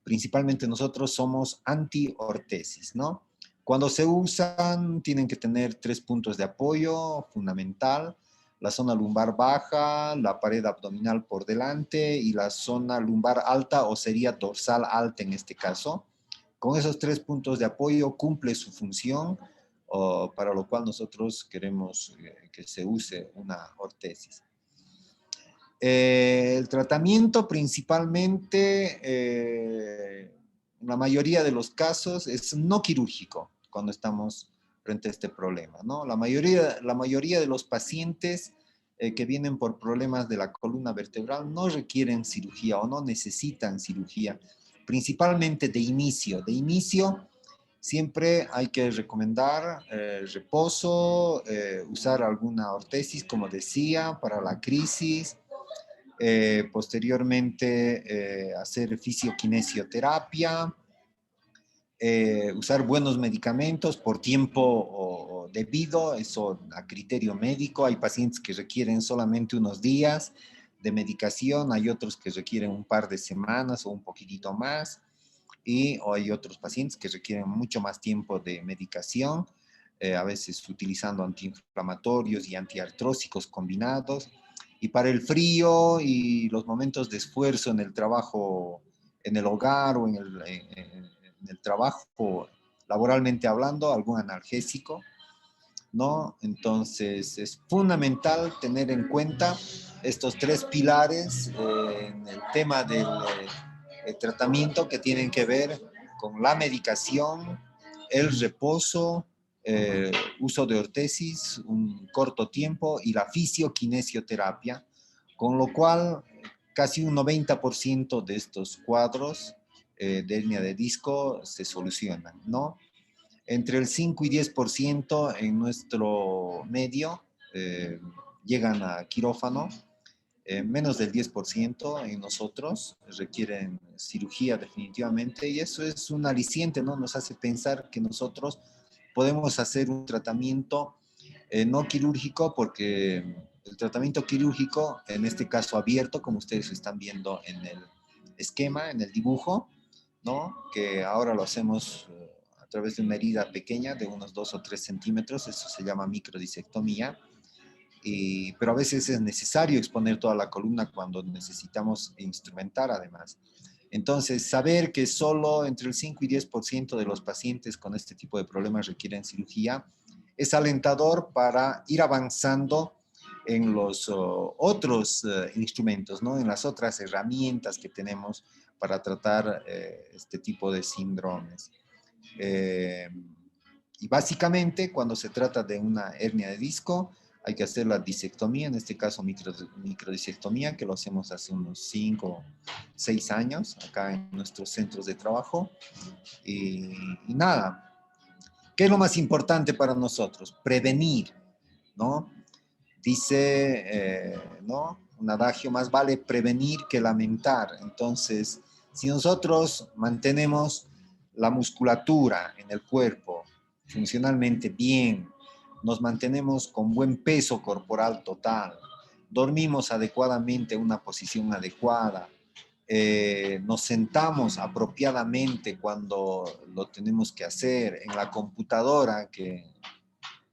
principalmente nosotros somos anti-ortesis, ¿no? Cuando se usan, tienen que tener 3 puntos de apoyo, fundamental, la zona lumbar baja, la pared abdominal por delante y la zona lumbar alta o sería dorsal alta en este caso. Con esos 3 puntos de apoyo cumple su función, para lo cual nosotros queremos que se use una ortesis. El tratamiento principalmente, en la mayoría de los casos, es no quirúrgico cuando estamos frente a este problema, ¿no? La mayoría de los pacientes que vienen por problemas de la columna vertebral no requieren cirugía o no necesitan cirugía, principalmente de inicio. De inicio, siempre hay que recomendar reposo, usar alguna ortesis, como decía, para la crisis. Posteriormente, hacer fisioquinesioterapia, usar buenos medicamentos por tiempo debido, eso a criterio médico. Hay pacientes que requieren solamente unos días de medicación, hay otros que requieren un par de semanas o un poquitito más, o hay otros pacientes que requieren mucho más tiempo de medicación, a veces utilizando antiinflamatorios y antiartrósicos combinados. Y para el frío y los momentos de esfuerzo en el trabajo, en el hogar o en el trabajo, laboralmente hablando, algún analgésico, ¿no? Entonces es fundamental tener en cuenta estos 3 pilares en el tema del tratamiento, que tienen que ver con la medicación, el reposo, uso de ortesis un corto tiempo y la fisioquinesioterapia, con lo cual casi un 90% de estos cuadros de hernia de disco se solucionan, ¿no? Entre el 5 y 10% en nuestro medio llegan a quirófano, menos del 10% en nosotros requieren cirugía definitivamente, y eso es un aliciente, ¿no? Nos hace pensar que nosotros podemos hacer un tratamiento no quirúrgico, porque el tratamiento quirúrgico, en este caso abierto, como ustedes están viendo en el esquema, en el dibujo, ¿no? Que ahora lo hacemos a través de una herida pequeña de unos 2 o 3 centímetros, eso se llama microdisectomía. Pero a veces es necesario exponer toda la columna cuando necesitamos instrumentar además. Entonces, saber que solo entre el 5 y 10% de los pacientes con este tipo de problemas requieren cirugía es alentador para ir avanzando en los otros instrumentos, ¿no? En las otras herramientas que tenemos para tratar este tipo de síndromes. Y básicamente, cuando se trata de una hernia de disco, hay que hacer la disectomía, en este caso microdisectomía, que lo hacemos hace unos 5 o 6 años acá en nuestros centros de trabajo. Y nada, ¿qué es lo más importante para nosotros? Prevenir, ¿no? Dice, ¿no? Un adagio: más vale prevenir que lamentar. Entonces, si nosotros mantenemos la musculatura en el cuerpo funcionalmente bien, nos mantenemos con buen peso corporal total, dormimos adecuadamente en una posición adecuada, nos sentamos apropiadamente cuando lo tenemos que hacer, en la computadora, que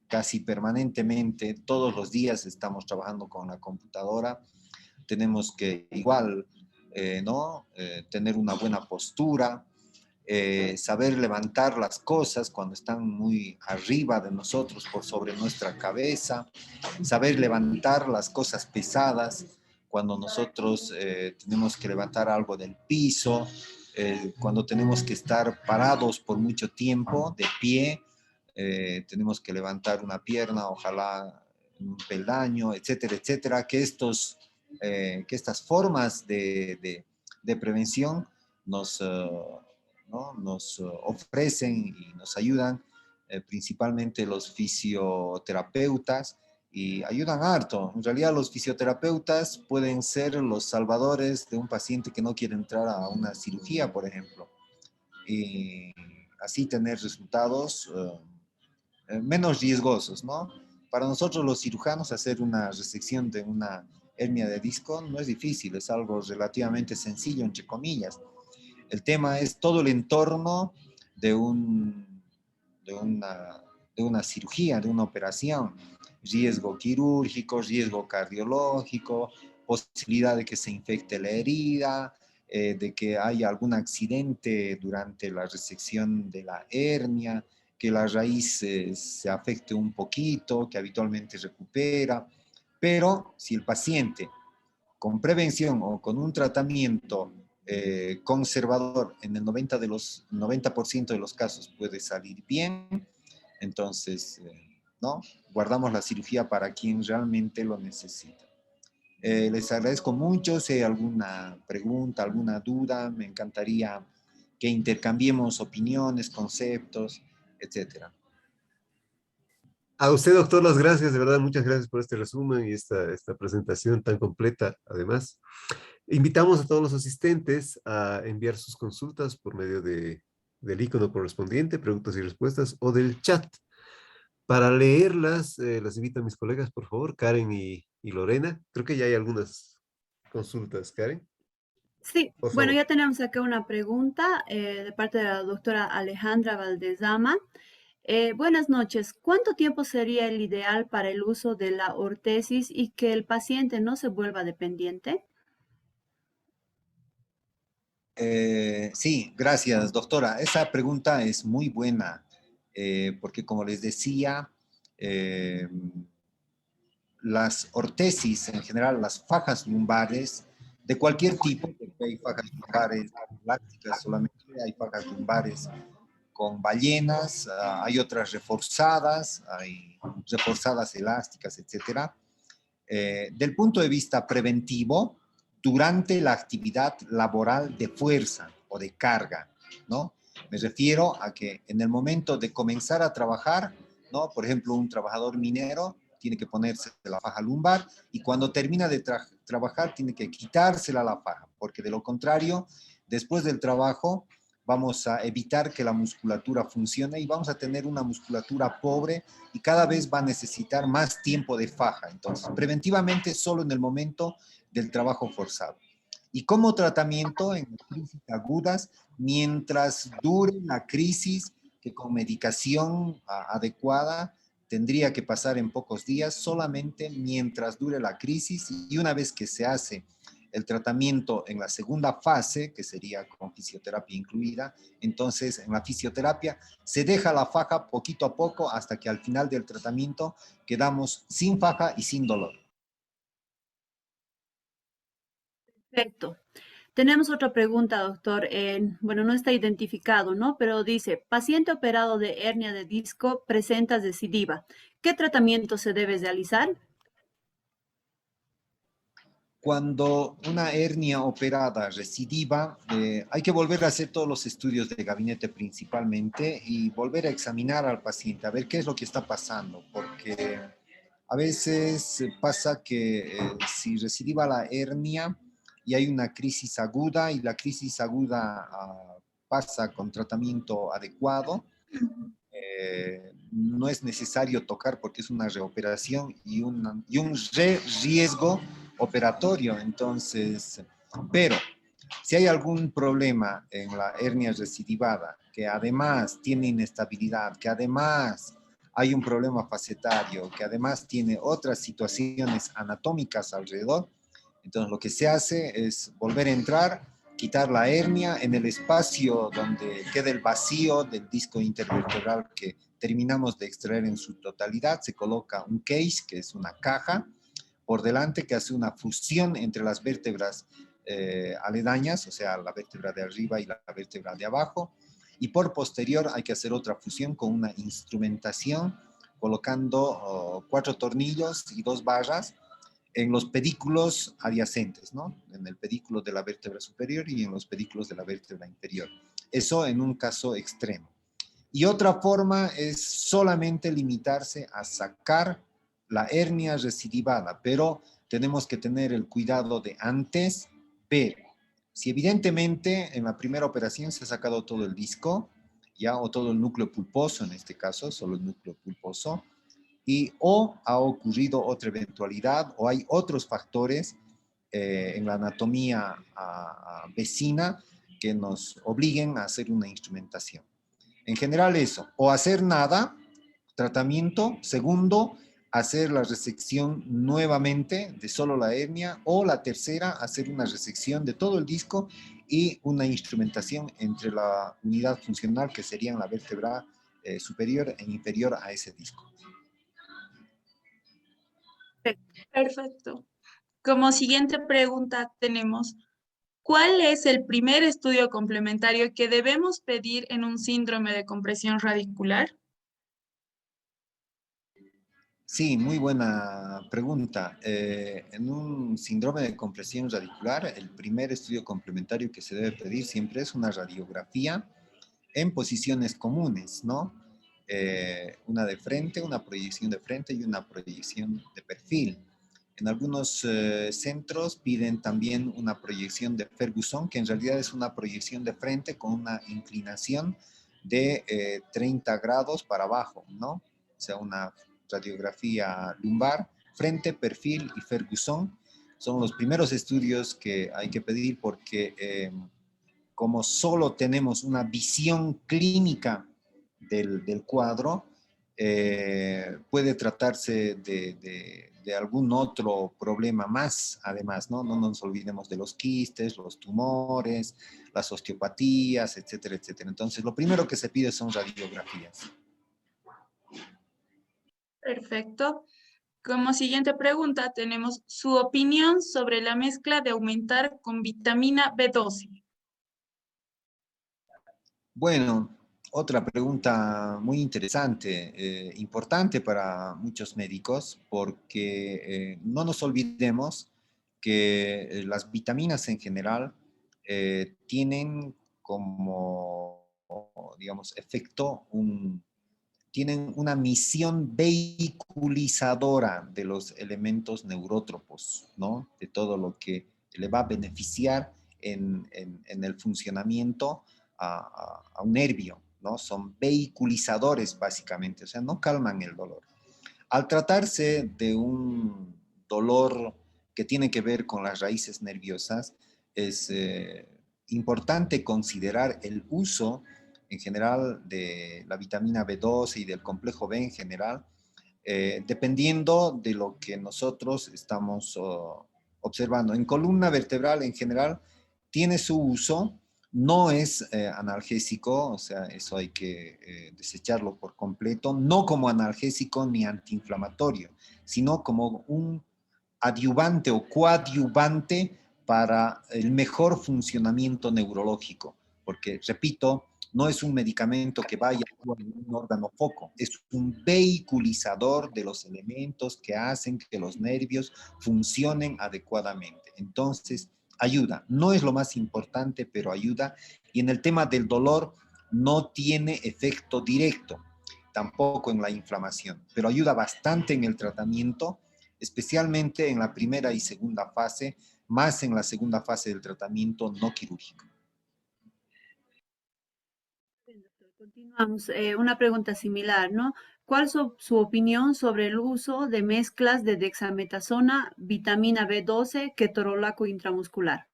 casi permanentemente, todos los días estamos trabajando con la computadora, tenemos que igual, ¿no? Tener una buena postura, saber levantar las cosas cuando están muy arriba de nosotros, por sobre nuestra cabeza, saber levantar las cosas pesadas cuando nosotros tenemos que levantar algo del piso, cuando tenemos que estar parados por mucho tiempo, de pie, tenemos que levantar una pierna, ojalá un peldaño, etcétera, etcétera, que estas formas de prevención nos, ¿no? nos ofrecen y nos ayudan, principalmente los fisioterapeutas, y ayudan harto. En realidad los fisioterapeutas pueden ser los salvadores de un paciente que no quiere entrar a una cirugía, por ejemplo, y así tener resultados menos riesgosos, ¿no? Para nosotros los cirujanos hacer una resección de una hernia de disco no es difícil, es algo relativamente sencillo, entre comillas. El tema es todo el entorno de, un, de, una, de una cirugía, de una operación. Riesgo quirúrgico, riesgo cardiológico, posibilidad de que se infecte la herida, de que haya algún accidente durante la resección de la hernia, que la raíz se afecte un poquito, que habitualmente recupera. Pero si el paciente con prevención o con un tratamiento conservador en el 90% de los casos puede salir bien, entonces, ¿no? Guardamos la cirugía para quien realmente lo necesita. Les agradezco mucho. Si hay alguna pregunta, alguna duda, me encantaría que intercambiemos opiniones, conceptos, etcétera. A usted, doctor, las gracias, de verdad, muchas gracias por este resumen y esta presentación tan completa, además. Invitamos a todos los asistentes a enviar sus consultas por medio del icono correspondiente, preguntas y respuestas, o del chat. Para leerlas, las invito a mis colegas, por favor, Karen y Lorena. Creo que ya hay algunas consultas, Karen. Sí, Por bueno, favor. ya tenemos acá una pregunta de parte de la doctora Alejandra Valdezama. Buenas noches. ¿Cuánto tiempo sería el ideal para el uso de la ortesis y que el paciente no se vuelva dependiente? Sí, gracias, doctora. Esa pregunta es muy buena, porque como les decía, las ortesis en general, las fajas lumbares, de cualquier tipo, porque hay fajas lumbares elásticas solamente, hay fajas lumbares con ballenas, hay otras reforzadas, hay reforzadas elásticas, etcétera. Del punto de vista preventivo, durante la actividad laboral de fuerza o de carga, ¿no? Me refiero a que en el momento de comenzar a trabajar, ¿no? Por ejemplo, un trabajador minero tiene que ponerse la faja lumbar y cuando termina de trabajar tiene que quitársela la faja, porque de lo contrario, después del trabajo vamos a evitar que la musculatura funcione y vamos a tener una musculatura pobre y cada vez va a necesitar más tiempo de faja. Entonces, preventivamente solo en el momento del trabajo forzado. Y como tratamiento en crisis agudas, mientras dure la crisis, que con medicación adecuada tendría que pasar en pocos días, solamente mientras dure la crisis, y una vez que se hace el tratamiento en la segunda fase, que sería con fisioterapia incluida, entonces en la fisioterapia se deja la faja poquito a poco hasta que al final del tratamiento quedamos sin faja y sin dolor. Perfecto. Tenemos otra pregunta, doctor. Bueno, no está identificado, ¿no? Pero dice, paciente operado de hernia de disco presenta recidiva. ¿Qué tratamiento se debe realizar? Cuando una hernia operada recidiva, hay que volver a hacer todos los estudios de gabinete principalmente y volver a examinar al paciente, a ver qué es lo que está pasando, porque a veces pasa que si recidiva la hernia y hay una crisis aguda y la crisis aguda pasa con tratamiento adecuado, no es necesario tocar porque es una reoperación y un riesgo operatorio. Entonces, pero si hay algún problema en la hernia recidivada, que además tiene inestabilidad, que además hay un problema facetario, que además tiene otras situaciones anatómicas alrededor, entonces lo que se hace es volver a entrar, quitar la hernia. En el espacio donde queda el vacío del disco intervertebral que terminamos de extraer en su totalidad, se coloca un case, que es una caja, por delante que hace una fusión entre las vértebras aledañas, o sea, la vértebra de arriba y la vértebra de abajo, y por posterior hay que hacer otra fusión con una instrumentación, colocando 4 tornillos y 2 barras en los pedículos adyacentes, ¿no? En el pedículo de la vértebra superior y en los pedículos de la vértebra inferior. Eso en un caso extremo. Y otra forma es solamente limitarse a sacar la hernia recidivada, pero tenemos que tener el cuidado de antes ver si evidentemente en la primera operación se ha sacado todo el disco, ya, o todo el núcleo pulposo en este caso, solo el núcleo pulposo, y o ha ocurrido otra eventualidad o hay otros factores en la anatomía vecina que nos obliguen a hacer una instrumentación. En general eso, o hacer nada, tratamiento. Segundo, hacer la resección nuevamente de solo la hernia, o la tercera, hacer una resección de todo el disco y una instrumentación entre la unidad funcional que serían la vértebra superior e inferior a ese disco. Perfecto. Como siguiente pregunta tenemos, ¿cuál es el primer estudio complementario que debemos pedir en un síndrome de compresión radicular? Sí, muy buena pregunta. En un síndrome de compresión radicular, el primer estudio complementario que se debe pedir siempre es una radiografía en posiciones comunes, ¿no? Una de frente, una proyección de frente y una proyección de perfil. En algunos centros piden también una proyección de Ferguson, que en realidad es una proyección de frente con una inclinación de 30 grados para abajo, ¿no? O sea, una radiografía lumbar, frente, perfil y Ferguson son los primeros estudios que hay que pedir porque como solo tenemos una visión clínica del cuadro, puede tratarse de algún otro problema más, además, ¿no? No nos olvidemos de los quistes, los tumores, las osteopatías, etcétera, etcétera. Entonces, lo primero que se pide son radiografías. Perfecto. Como siguiente pregunta tenemos su opinión sobre la mezcla de aumentar con vitamina B12. Bueno, otra pregunta muy interesante, importante para muchos médicos, porque no nos olvidemos que las vitaminas en general tienen como, digamos, efecto, tienen una misión vehiculizadora de los elementos neurotropos, ¿no? De todo lo que le va a beneficiar en el funcionamiento a un nervio, ¿no? Son vehiculizadores básicamente, o sea, no calman el dolor. Al tratarse de un dolor que tiene que ver con las raíces nerviosas, es importante considerar el uso en general de la vitamina B12 y del complejo B en general, dependiendo de lo que nosotros estamos observando. En columna vertebral en general tiene su uso, no es analgésico, o sea, eso hay que desecharlo por completo, no como analgésico ni antiinflamatorio, sino como un adyuvante o coadyuvante para el mejor funcionamiento neurológico, porque, repito, no es un medicamento que vaya a un órgano foco, es un vehiculizador de los elementos que hacen que los nervios funcionen adecuadamente. Entonces, ayuda. No es lo más importante, pero ayuda. Y en el tema del dolor, no tiene efecto directo, tampoco en la inflamación, pero ayuda bastante en el tratamiento, especialmente en la primera y segunda fase, más en la segunda fase del tratamiento no quirúrgico. Continuamos. Una pregunta similar, ¿no? ¿Cuál es su opinión sobre el uso de mezclas de dexametasona, vitamina B12, ketorolaco intramuscular?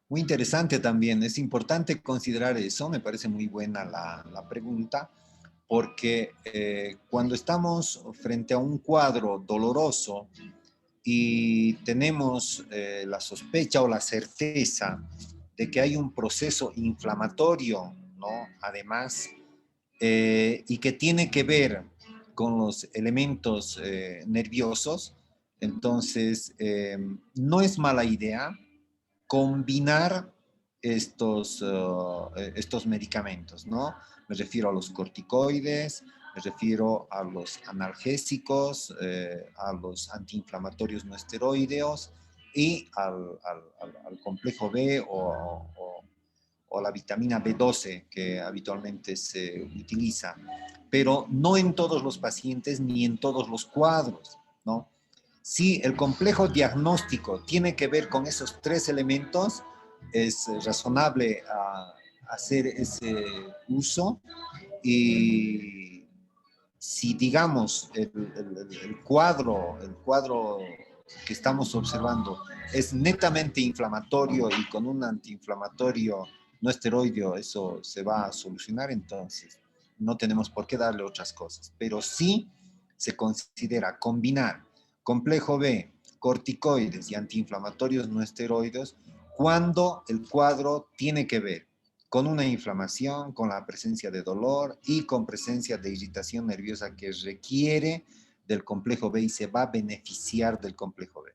Muy interesante también, es importante considerar eso, me parece muy buena la pregunta, porque cuando estamos frente a un cuadro doloroso, y tenemos la sospecha o la certeza de que hay un proceso inflamatorio, ¿no? Además, y que tiene que ver con los elementos nerviosos, entonces no es mala idea combinar estos medicamentos, ¿no? Me refiero a los corticoides, me refiero a los analgésicos, a los antiinflamatorios no esteroideos y al complejo B o la vitamina B12 que habitualmente se utiliza, pero no en todos los pacientes ni en todos los cuadros, ¿no? Si el complejo diagnóstico tiene que ver con esos tres elementos, es razonable hacer ese uso y si digamos el cuadro que estamos observando es netamente inflamatorio y con un antiinflamatorio no esteroideo eso se va a solucionar, entonces no tenemos por qué darle otras cosas, pero sí se considera combinar complejo B, corticoides y antiinflamatorios no esteroides cuando el cuadro tiene que ver con una inflamación, con la presencia de dolor y con presencia de irritación nerviosa que requiere del complejo B y se va a beneficiar del complejo B.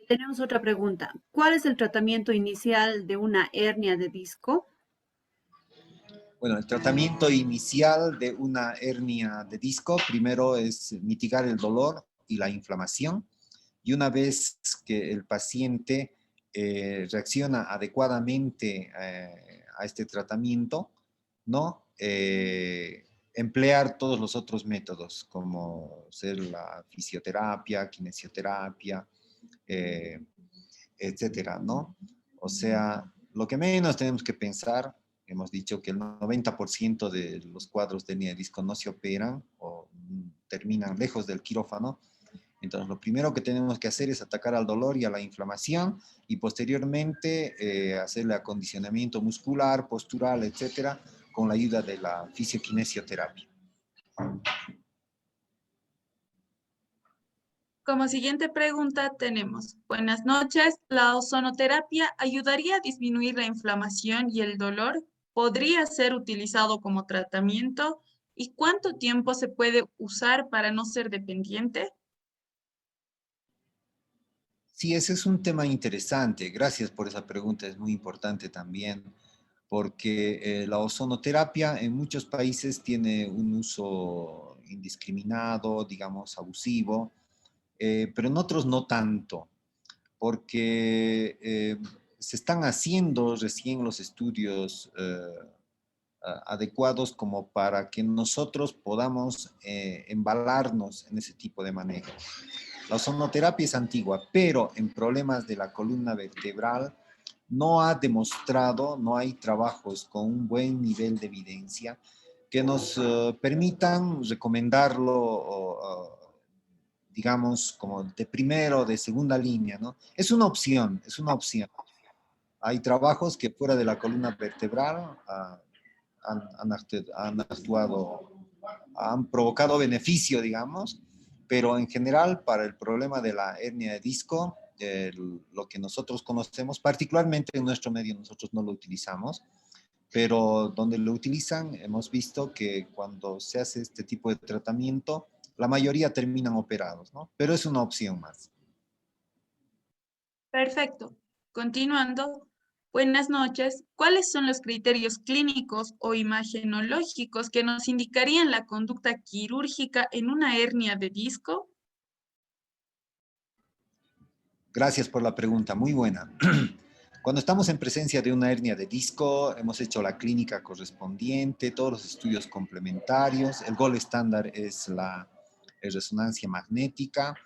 Tenemos otra pregunta. ¿Cuál es el tratamiento inicial de una hernia de disco? Bueno, el tratamiento inicial de una hernia de disco primero es mitigar el dolor y la inflamación. Y una vez que el paciente reacciona adecuadamente a este tratamiento, ¿no? Emplear todos los otros métodos, como ser la fisioterapia, kinesioterapia, etcétera, ¿no? O sea, lo que menos tenemos que pensar, hemos dicho que el 90% de los cuadros de hernia de disco no se operan o terminan lejos del quirófano. Entonces, lo primero que tenemos que hacer es atacar al dolor y a la inflamación y posteriormente hacerle acondicionamiento muscular, postural, etcétera, con la ayuda de la fisiokinesioterapia. Como siguiente pregunta tenemos, buenas noches, ¿la ozonoterapia ayudaría a disminuir la inflamación y el dolor? ¿Podría ser utilizado como tratamiento? ¿Y cuánto tiempo se puede usar para no ser dependiente? Sí, ese es un tema interesante. Gracias por esa pregunta, es muy importante también, porque la ozonoterapia en muchos países tiene un uso indiscriminado, digamos, abusivo, pero en otros no tanto, porque se están haciendo recién los estudios adecuados como para que nosotros podamos embalarnos en ese tipo de manejo. La ozonoterapia es antigua, pero en problemas de la columna vertebral no ha demostrado, no hay trabajos con un buen nivel de evidencia que nos permitan recomendarlo, digamos, como de primera o de segunda línea, ¿no? Es una opción, es una opción. Hay trabajos que fuera de la columna vertebral han actuado, han provocado beneficio, digamos, pero en general para el problema de la hernia de disco, lo que nosotros conocemos, particularmente en nuestro medio nosotros no lo utilizamos, pero donde lo utilizan hemos visto que cuando se hace este tipo de tratamiento, la mayoría terminan operados, ¿no? Pero es una opción más. Perfecto. Continuando, buenas noches. ¿Cuáles son los criterios clínicos o imagenológicos que nos indicarían la conducta quirúrgica en una hernia de disco? Gracias por la pregunta, muy buena. Cuando estamos en presencia de una hernia de disco, hemos hecho la clínica correspondiente, todos los estudios complementarios. El gol estándar es la resonancia magnética.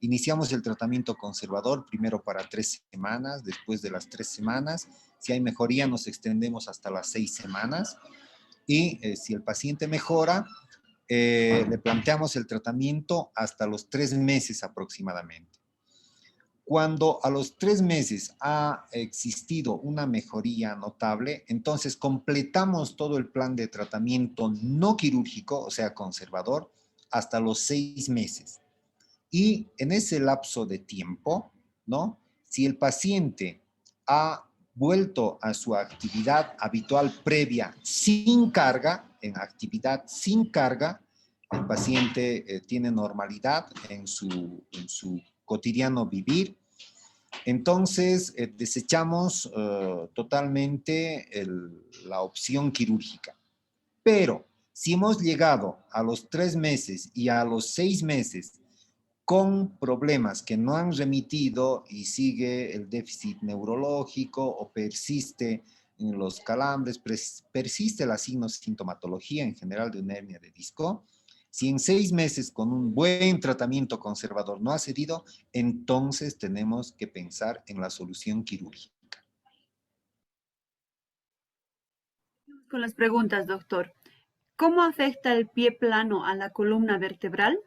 Iniciamos el tratamiento conservador primero para 3 semanas. Después de las 3 semanas, si hay mejoría, nos extendemos hasta las 6 semanas. Y si el paciente mejora, le planteamos el tratamiento hasta los 3 meses aproximadamente. Cuando a los 3 meses ha existido una mejoría notable, entonces completamos todo el plan de tratamiento no quirúrgico, o sea, conservador, hasta los 6 meses. Y en ese lapso de tiempo, ¿no? Si el paciente ha vuelto a su actividad habitual previa sin carga, en actividad sin carga, el paciente tiene normalidad en su cotidiano vivir. Entonces, desechamos totalmente la opción quirúrgica. Pero si hemos llegado a los 3 meses y a los 6 meses con problemas que no han remitido y sigue el déficit neurológico o persiste en los calambres, persiste la sintomatología en general de una hernia de disco, si en 6 meses con un buen tratamiento conservador no ha cedido, entonces tenemos que pensar en la solución quirúrgica. Con las preguntas, doctor. ¿Cómo afecta el pie plano a la columna vertebral?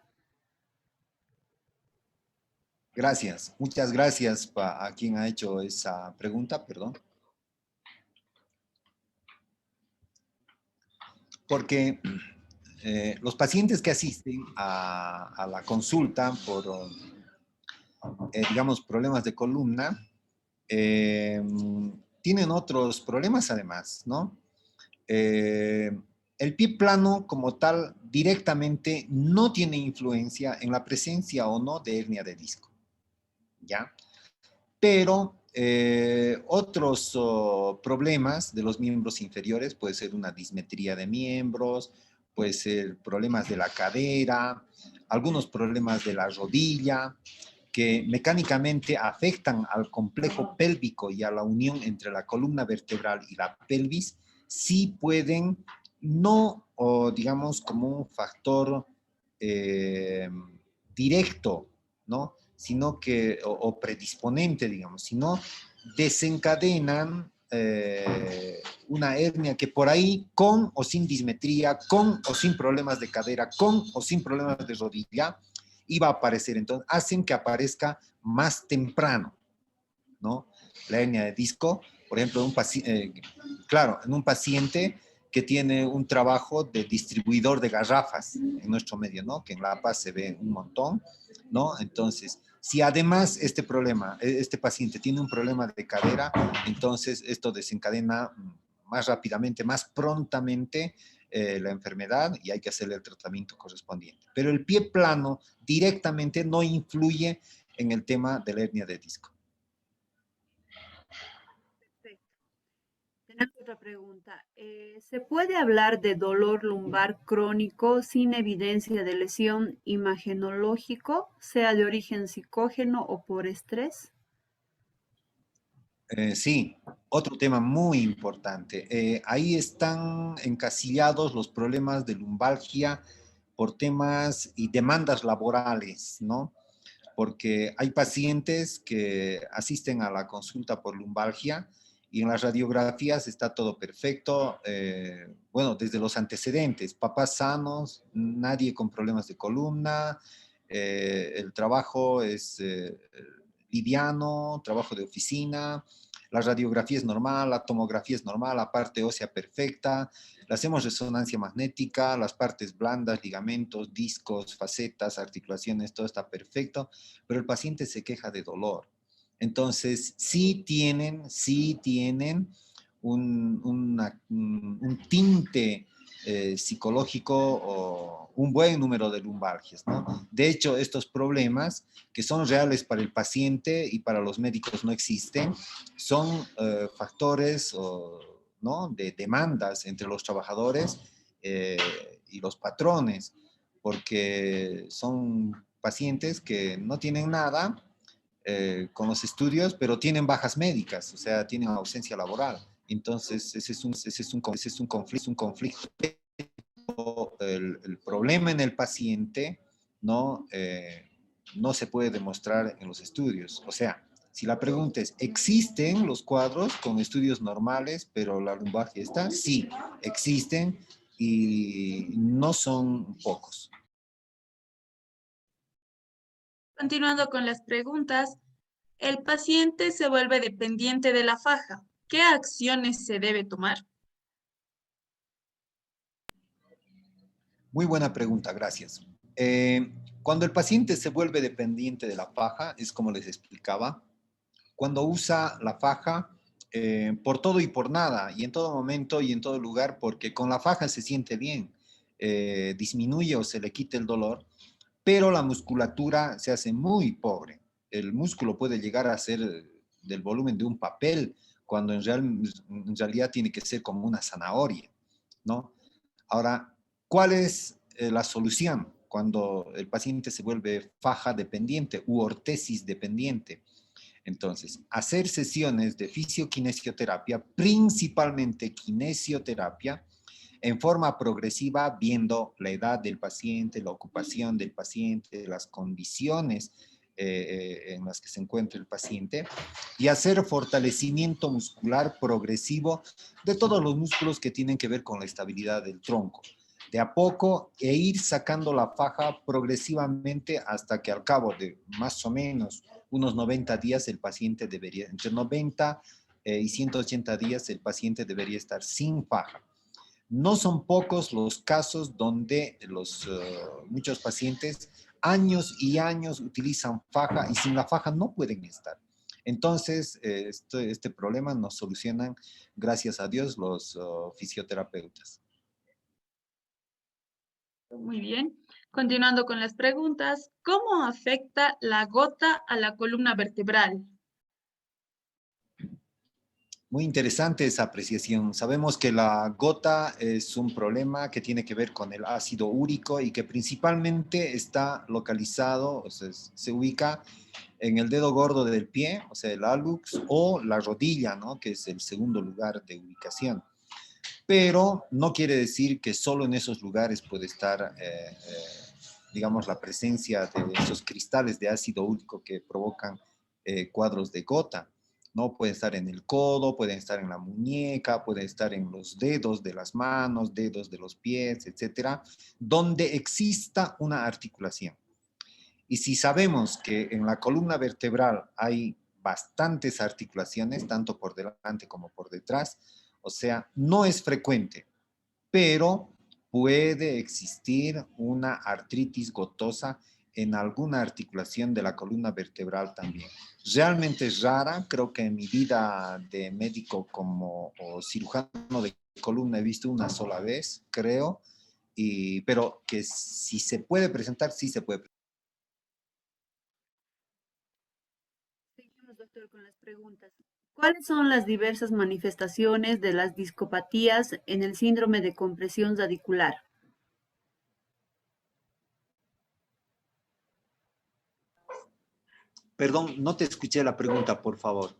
Gracias, muchas gracias a quien ha hecho esa pregunta, perdón. Porque los pacientes que asisten a la consulta por, digamos, problemas de columna, tienen otros problemas además, ¿no? El pie plano como tal directamente no tiene influencia en la presencia o no de hernia de disco, ¿ya? Pero otros problemas de los miembros inferiores, puede ser una dismetría de miembros, puede ser problemas de la cadera, algunos problemas de la rodilla, que mecánicamente afectan al complejo pélvico y a la unión entre la columna vertebral y la pelvis, sí pueden, no, digamos, como un factor directo, ¿no? Sino que, o predisponente, digamos, sino desencadenan una hernia que por ahí, con o sin dismetría, con o sin problemas de cadera, con o sin problemas de rodilla, iba a aparecer. Entonces, hacen que aparezca más temprano, ¿no? La hernia de disco, por ejemplo, claro, en un paciente que tiene un trabajo de distribuidor de garrafas en nuestro medio, ¿no? Que en La Paz se ve un montón, ¿no? Entonces, si además este paciente tiene un problema de cadera, entonces esto desencadena más rápidamente, más prontamente la enfermedad y hay que hacerle el tratamiento correspondiente. Pero el pie plano directamente no influye en el tema de la hernia de disco. Perfecto. Tenemos otra pregunta. ¿Se puede hablar de dolor lumbar crónico sin evidencia de lesión imagenológico, sea de origen psicógeno o por estrés? Sí, otro tema muy importante. Ahí están encasillados los problemas de lumbalgia por temas y demandas laborales, ¿no? Porque hay pacientes que asisten a la consulta por lumbalgia y en las radiografías está todo perfecto. Bueno, desde los antecedentes, papás sanos, nadie con problemas de columna, el trabajo es liviano, trabajo de oficina, la radiografía es normal, la tomografía es normal, la parte ósea perfecta, le hacemos resonancia magnética, las partes blandas, ligamentos, discos, facetas, articulaciones, todo está perfecto, pero el paciente se queja de dolor. Entonces, sí tienen un tinte psicológico o un buen número de lumbalgias, ¿no? De hecho, estos problemas que son reales para el paciente y para los médicos no existen, son factores ¿no? de demandas entre los trabajadores y los patrones, porque son pacientes que no tienen nada con los estudios, pero tienen bajas médicas, o sea, tienen ausencia laboral. Entonces, ese es un conflicto. El problema en el paciente no, no se puede demostrar en los estudios. O sea, si la pregunta es, ¿existen los cuadros con estudios normales, pero la lumbalgia está? Sí, existen y no son pocos. Continuando con las preguntas, el paciente se vuelve dependiente de la faja. ¿Qué acciones se debe tomar? Muy buena pregunta, gracias. Cuando el paciente se vuelve dependiente de la faja, es como les explicaba, cuando usa la faja por todo y por nada, y en todo momento y en todo lugar, porque con la faja se siente bien, disminuye o se le quita el dolor, pero la musculatura se hace muy pobre. El músculo puede llegar a ser del volumen de un papel, cuando en realidad tiene que ser como una zanahoria, ¿no? Ahora, ¿cuál es la solución cuando el paciente se vuelve faja dependiente u ortesis dependiente? Entonces, hacer sesiones de fisioquinesioterapia, principalmente kinesioterapia, en forma progresiva, viendo la edad del paciente, la ocupación del paciente, las condiciones en las que se encuentra el paciente, y hacer fortalecimiento muscular progresivo de todos los músculos que tienen que ver con la estabilidad del tronco. De a poco e ir sacando la faja progresivamente hasta que al cabo de más o menos unos 90 días el paciente debería, entre 90 y 180 días el paciente debería estar sin faja. No son pocos los casos donde muchos pacientes años y años utilizan faja y sin la faja no pueden estar. Entonces, este problema nos solucionan, gracias a Dios, los fisioterapeutas. Muy bien. Continuando con las preguntas, ¿cómo afecta la gota a la columna vertebral? Muy interesante esa apreciación. Sabemos que la gota es un problema que tiene que ver con el ácido úrico y que principalmente está localizado, o sea, se ubica en el dedo gordo del pie, o sea, el hallux, o la rodilla, ¿no? Que es el segundo lugar de ubicación. Pero no quiere decir que solo en esos lugares puede estar, digamos, la presencia de esos cristales de ácido úrico que provocan cuadros de gota. ¿No? Puede estar en el codo, puede estar en la muñeca, puede estar en los dedos de las manos, dedos de los pies, etcétera, donde exista una articulación. Y si sabemos que en la columna vertebral hay bastantes articulaciones, tanto por delante como por detrás, o sea, no es frecuente, pero puede existir una artritis gotosa en alguna articulación de la columna vertebral también. Realmente es rara, creo que en mi vida de médico como cirujano de columna he visto una sola vez, creo, pero que si se puede presentar, sí se puede presentar. Seguimos, doctor, con las preguntas. ¿Cuáles son las diversas manifestaciones de las discopatías en el síndrome de compresión radicular? Perdón, no te escuché la pregunta, por favor.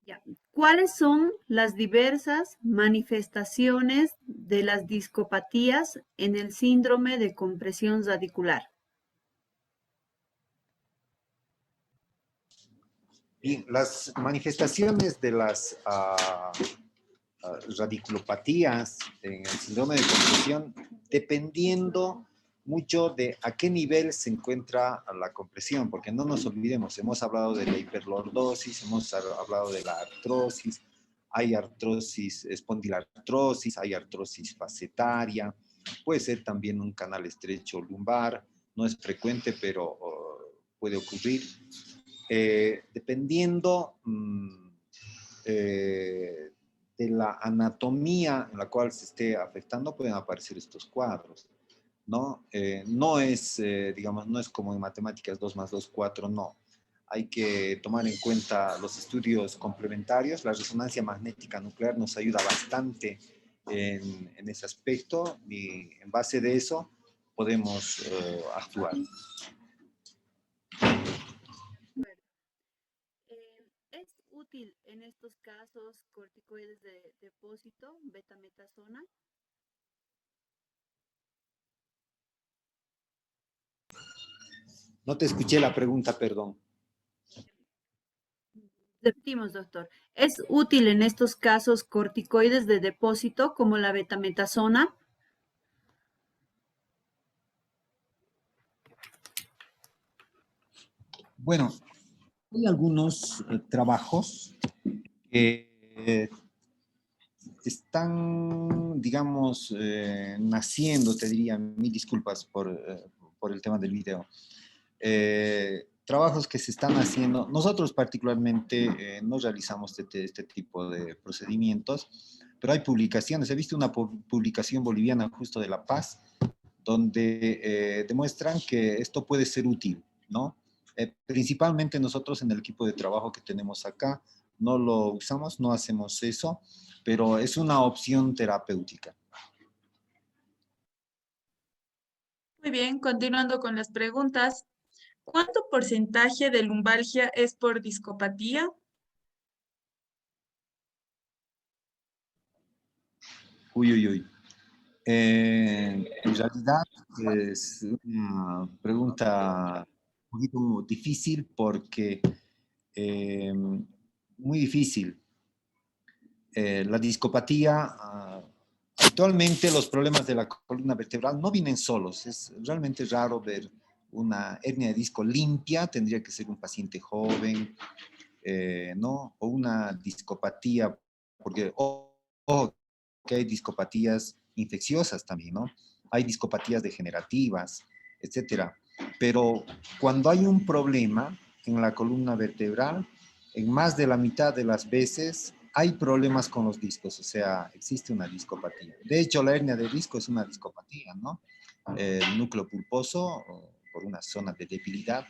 Ya. ¿Cuáles son las diversas manifestaciones de las discopatías en el síndrome de compresión radicular? Bien, las manifestaciones de las radiculopatías en el síndrome de compresión, dependiendo mucho de a qué nivel se encuentra la compresión, porque no nos olvidemos, hemos hablado de la hiperlordosis, hemos hablado de la artrosis, hay artrosis, espondilartrosis, hay artrosis facetaria, puede ser también un canal estrecho lumbar, no es frecuente, pero puede ocurrir. Dependiendo de la anatomía en la cual se esté afectando, pueden aparecer estos cuadros, ¿no? No es, digamos, no es como en matemáticas 2 más 2, 4, no. Hay que tomar en cuenta los estudios complementarios. La resonancia magnética nuclear nos ayuda bastante en ese aspecto y en base de eso podemos actuar. ¿Es útil en estos casos corticoides de depósito, betametasona? No te escuché la pregunta, perdón. Repetimos, doctor. ¿Es útil en estos casos corticoides de depósito como la betametasona? Bueno, hay algunos trabajos que están, digamos, naciendo, te diría, mil disculpas por el tema del video. Trabajos que se están haciendo. Nosotros particularmente no realizamos este tipo de procedimientos, pero hay publicaciones. He visto una publicación boliviana justo de La Paz, donde demuestran que esto puede ser útil, ¿no? Principalmente nosotros en el equipo de trabajo que tenemos acá no lo usamos, no hacemos eso, pero es una opción terapéutica. Muy bien, continuando con las preguntas. ¿Cuánto porcentaje de lumbalgia es por discopatía? Uy, uy, uy. En realidad es una pregunta un poquito difícil porque muy difícil. La discopatía, actualmente los problemas de la columna vertebral no vienen solos. Es realmente raro ver una hernia de disco limpia, tendría que ser un paciente joven, ¿no? O una discopatía, porque que hay discopatías infecciosas también, ¿no? Hay discopatías degenerativas, etcétera. Pero cuando hay un problema en la columna vertebral, en más de la mitad de las veces hay problemas con los discos, o sea, existe una discopatía. De hecho, la hernia de disco es una discopatía, ¿no? El núcleo pulposo, por una zona de debilidad,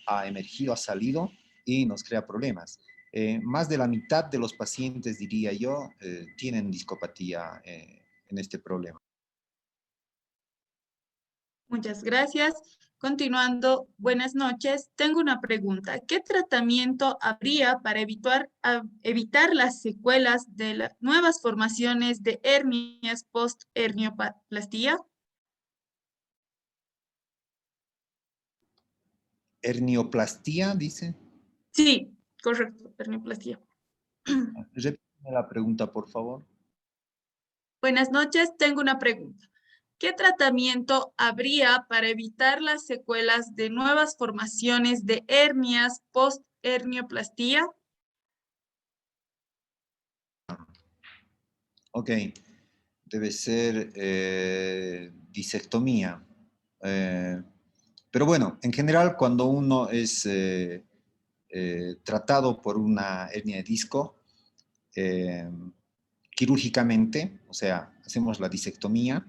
ha emergido, ha salido y nos crea problemas. Más de la mitad de los pacientes, diría yo, tienen discopatía en este problema. Muchas gracias. Continuando, buenas noches. Tengo una pregunta. ¿Qué tratamiento habría para evitar las secuelas de las nuevas formaciones de hernias post-hernioplastia? Hernioplastía, dice. Sí, correcto, hernioplastia. Repíteme la pregunta, por favor. Buenas noches. Tengo una pregunta. ¿Qué tratamiento habría para evitar las secuelas de nuevas formaciones de hernias post-hernioplastia? Ok, debe ser disectomía. Pero bueno, en general, cuando uno es tratado por una hernia de disco, quirúrgicamente, o sea, hacemos la disectomía,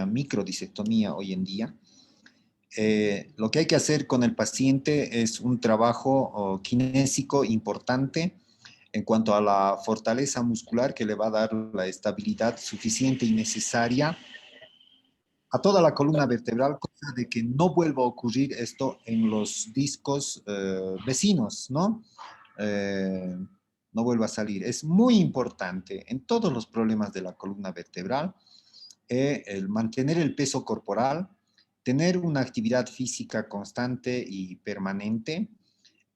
microdisectomía hoy en día. Lo que hay que hacer con el paciente es un trabajo kinésico importante en cuanto a la fortaleza muscular que le va a dar la estabilidad suficiente y necesaria a toda la columna vertebral, cosa de que no vuelva a ocurrir esto en los discos vecinos, ¿no? No vuelva a salir. Es muy importante en todos los problemas de la columna vertebral el mantener el peso corporal, tener una actividad física constante y permanente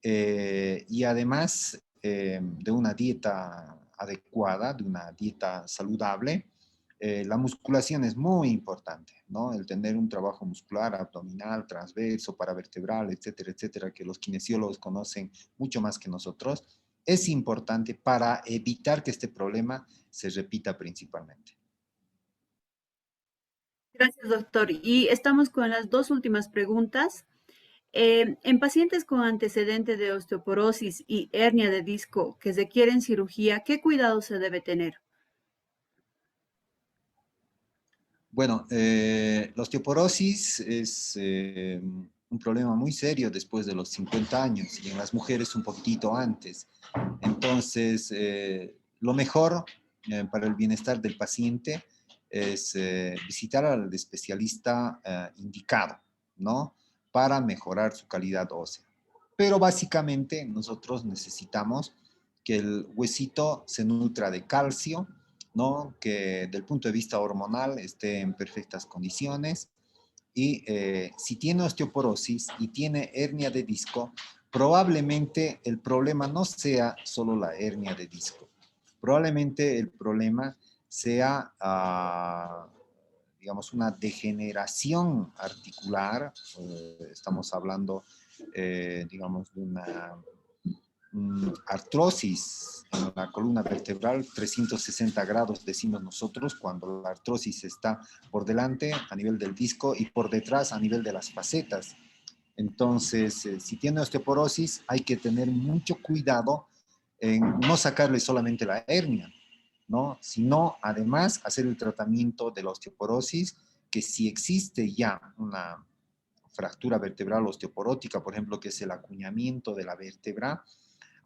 y además de una dieta adecuada, de una dieta saludable. La musculación es muy importante, ¿no? El tener un trabajo muscular, abdominal, transverso, paravertebral, etcétera, etcétera, que los kinesiólogos conocen mucho más que nosotros, es importante para evitar que este problema se repita principalmente. Gracias, doctor. Y estamos con las dos últimas preguntas. En pacientes con antecedente de osteoporosis y hernia de disco que requieren cirugía, ¿qué cuidado se debe tener? Bueno, la osteoporosis es un problema muy serio después de los 50 años y en las mujeres un poquitito antes. Entonces, lo mejor para el bienestar del paciente es visitar al especialista indicado, ¿no? Para mejorar su calidad ósea. Pero básicamente nosotros necesitamos que el huesito se nutra de calcio, ¿no? Que del punto de vista hormonal esté en perfectas condiciones y si tiene osteoporosis y tiene hernia de disco, probablemente el problema no sea solo la hernia de disco, probablemente el problema sea, digamos, una degeneración articular, estamos hablando, digamos, de artrosis en la columna vertebral, 360 grados decimos nosotros, cuando la artrosis está por delante a nivel del disco y por detrás a nivel de las facetas. Entonces, si tiene osteoporosis, hay que tener mucho cuidado en no sacarle solamente la hernia, ¿no? Sino además hacer el tratamiento de la osteoporosis, que si existe ya una fractura vertebral osteoporótica, por ejemplo, que es el acuñamiento de la vértebra,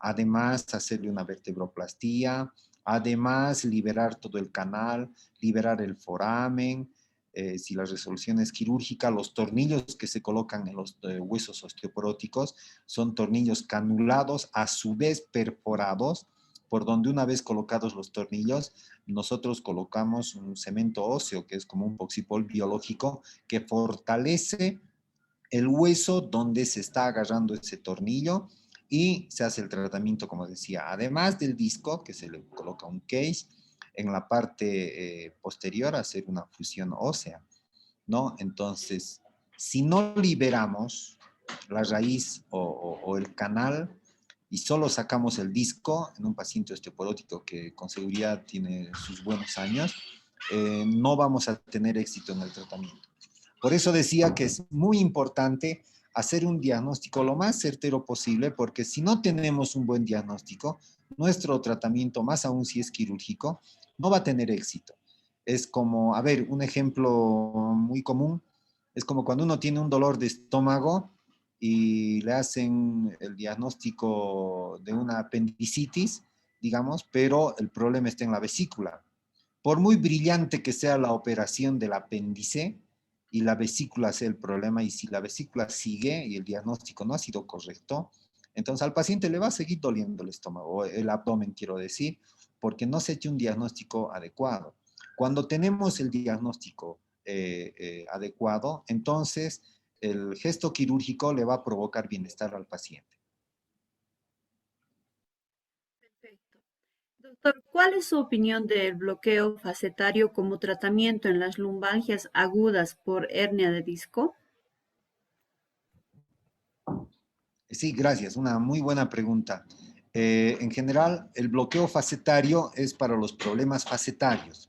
además hacerle una vertebroplastía, además liberar todo el canal, liberar el foramen, si la resolución es quirúrgica, los tornillos que se colocan en los huesos osteoporóticos son tornillos canulados, a su vez perforados, por donde una vez colocados los tornillos, nosotros colocamos un cemento óseo, que es como un poxipol biológico, que fortalece el hueso donde se está agarrando ese tornillo y se hace el tratamiento, como decía, además del disco, que se le coloca un case, en la parte posterior hacer una fusión ósea, ¿no? Entonces, si no liberamos la raíz o el canal y solo sacamos el disco en un paciente osteoporótico que con seguridad tiene sus buenos años, no vamos a tener éxito en el tratamiento. Por eso decía que es muy importante hacer un diagnóstico lo más certero posible, porque si no tenemos un buen diagnóstico, nuestro tratamiento, más aún si es quirúrgico, no va a tener éxito. Es como, a ver, un ejemplo muy común, es como cuando uno tiene un dolor de estómago y le hacen el diagnóstico de una apendicitis, digamos, pero el problema está en la vesícula. Por muy brillante que sea la operación del apéndice, y la vesícula sea el problema, y si la vesícula sigue y el diagnóstico no ha sido correcto, entonces al paciente le va a seguir doliendo el estómago, el abdomen quiero decir, porque no se ha hecho un diagnóstico adecuado. Cuando tenemos el diagnóstico adecuado, entonces el gesto quirúrgico le va a provocar bienestar al paciente. Perfecto. Doctor, ¿cuál es su opinión del bloqueo facetario como tratamiento en las lumbalgias agudas por hernia de disco? Sí, gracias. Una muy buena pregunta. En general, el bloqueo facetario es para los problemas facetarios,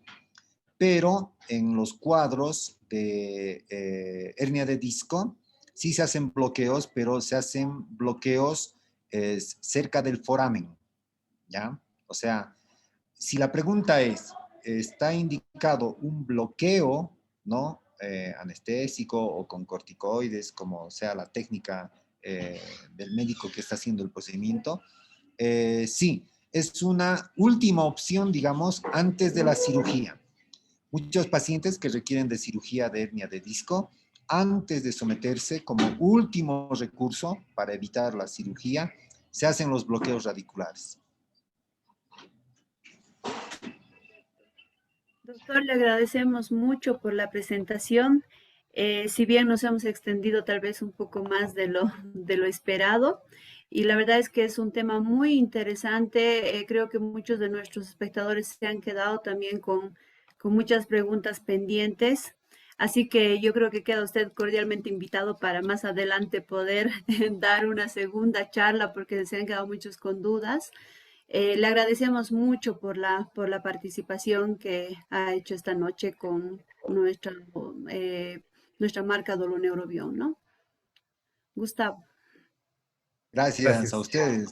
pero en los cuadros de hernia de disco sí se hacen bloqueos, pero se hacen bloqueos cerca del foramen, ¿ya? O sea, si la pregunta es, ¿está indicado un bloqueo, ¿no? Anestésico o con corticoides, como sea la técnica del médico que está haciendo el procedimiento? Sí, es una última opción, digamos, antes de la cirugía. Muchos pacientes que requieren de cirugía de hernia de disco, antes de someterse como último recurso para evitar la cirugía, se hacen los bloqueos radiculares. Doctor, le agradecemos mucho por la presentación. Si bien nos hemos extendido tal vez un poco más de lo esperado, y la verdad es que es un tema muy interesante. Creo que muchos de nuestros espectadores se han quedado también con muchas preguntas pendientes. Así que yo creo que queda usted cordialmente invitado para más adelante poder dar una segunda charla porque se han quedado muchos con dudas. Le agradecemos mucho por la participación que ha hecho esta noche con nuestra, nuestra marca Doloneurobion, ¿no? Gustavo. Gracias a Gracias. ustedes.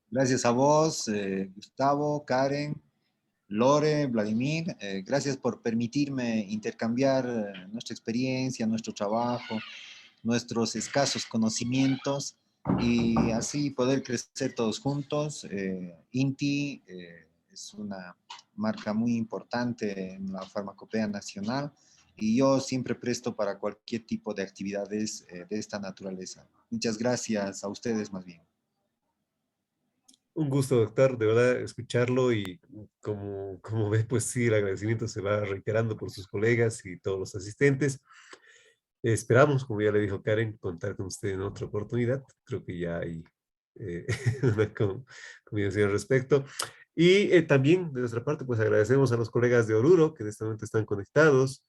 Gracias a vos, Gustavo, Karen, Lore, Vladimir. Gracias por permitirme intercambiar nuestra experiencia, nuestro trabajo, nuestros escasos conocimientos y así poder crecer todos juntos. INTI es una marca muy importante en la farmacopea nacional y yo siempre presto para cualquier tipo de actividades de esta naturaleza. Muchas gracias a ustedes más bien. Un gusto, doctor, de verdad, escucharlo y como ve, pues sí, el agradecimiento se va reiterando por sus colegas y todos los asistentes. Esperamos, como ya le dijo Karen, contar con usted en otra oportunidad. Creo que ya hay eh, una combinación al respecto. Y también de nuestra parte, pues agradecemos a los colegas de Oruro que en este momento están conectados.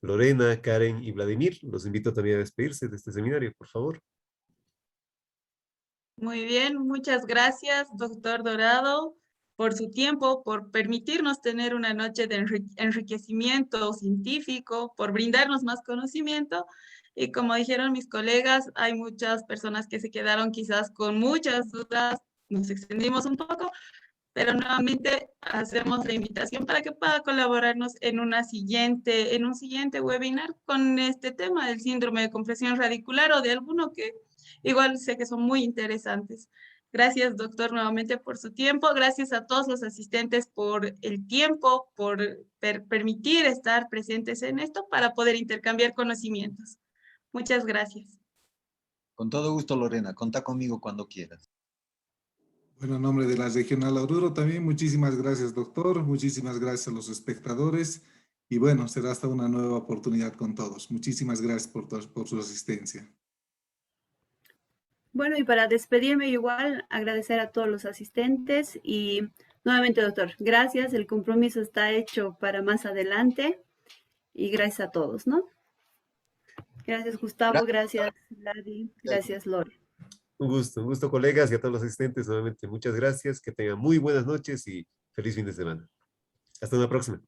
Lorena, Karen y Vladimir. Los invito también a despedirse de este seminario, por favor. Muy bien, muchas gracias, doctor Dorado, por su tiempo, por permitirnos tener una noche de enriquecimiento científico, por brindarnos más conocimiento. Y como dijeron mis colegas, hay muchas personas que se quedaron quizás con muchas dudas, nos extendimos un poco, pero nuevamente hacemos la invitación para que pueda colaborarnos en en un siguiente webinar con este tema del síndrome de compresión radicular o de alguno que igual sé que son muy interesantes. Gracias, doctor, nuevamente por su tiempo. Gracias a todos los asistentes por el tiempo, por permitir estar presentes en esto para poder intercambiar conocimientos. Muchas gracias. Con todo gusto, Lorena. Contá conmigo cuando quieras. Bueno, en nombre de la Regional Oruro también, muchísimas gracias, doctor. Muchísimas gracias a los espectadores. Y bueno, será hasta una nueva oportunidad con todos. Muchísimas gracias por su asistencia. Bueno, y para despedirme igual, agradecer a todos los asistentes y nuevamente, doctor, gracias. El compromiso está hecho para más adelante y gracias a todos, ¿no? Gracias, Gustavo. Gracias, Ladi. Gracias, Lore. Un gusto, colegas, y a todos los asistentes, nuevamente muchas gracias, que tengan muy buenas noches y feliz fin de semana. Hasta una próxima.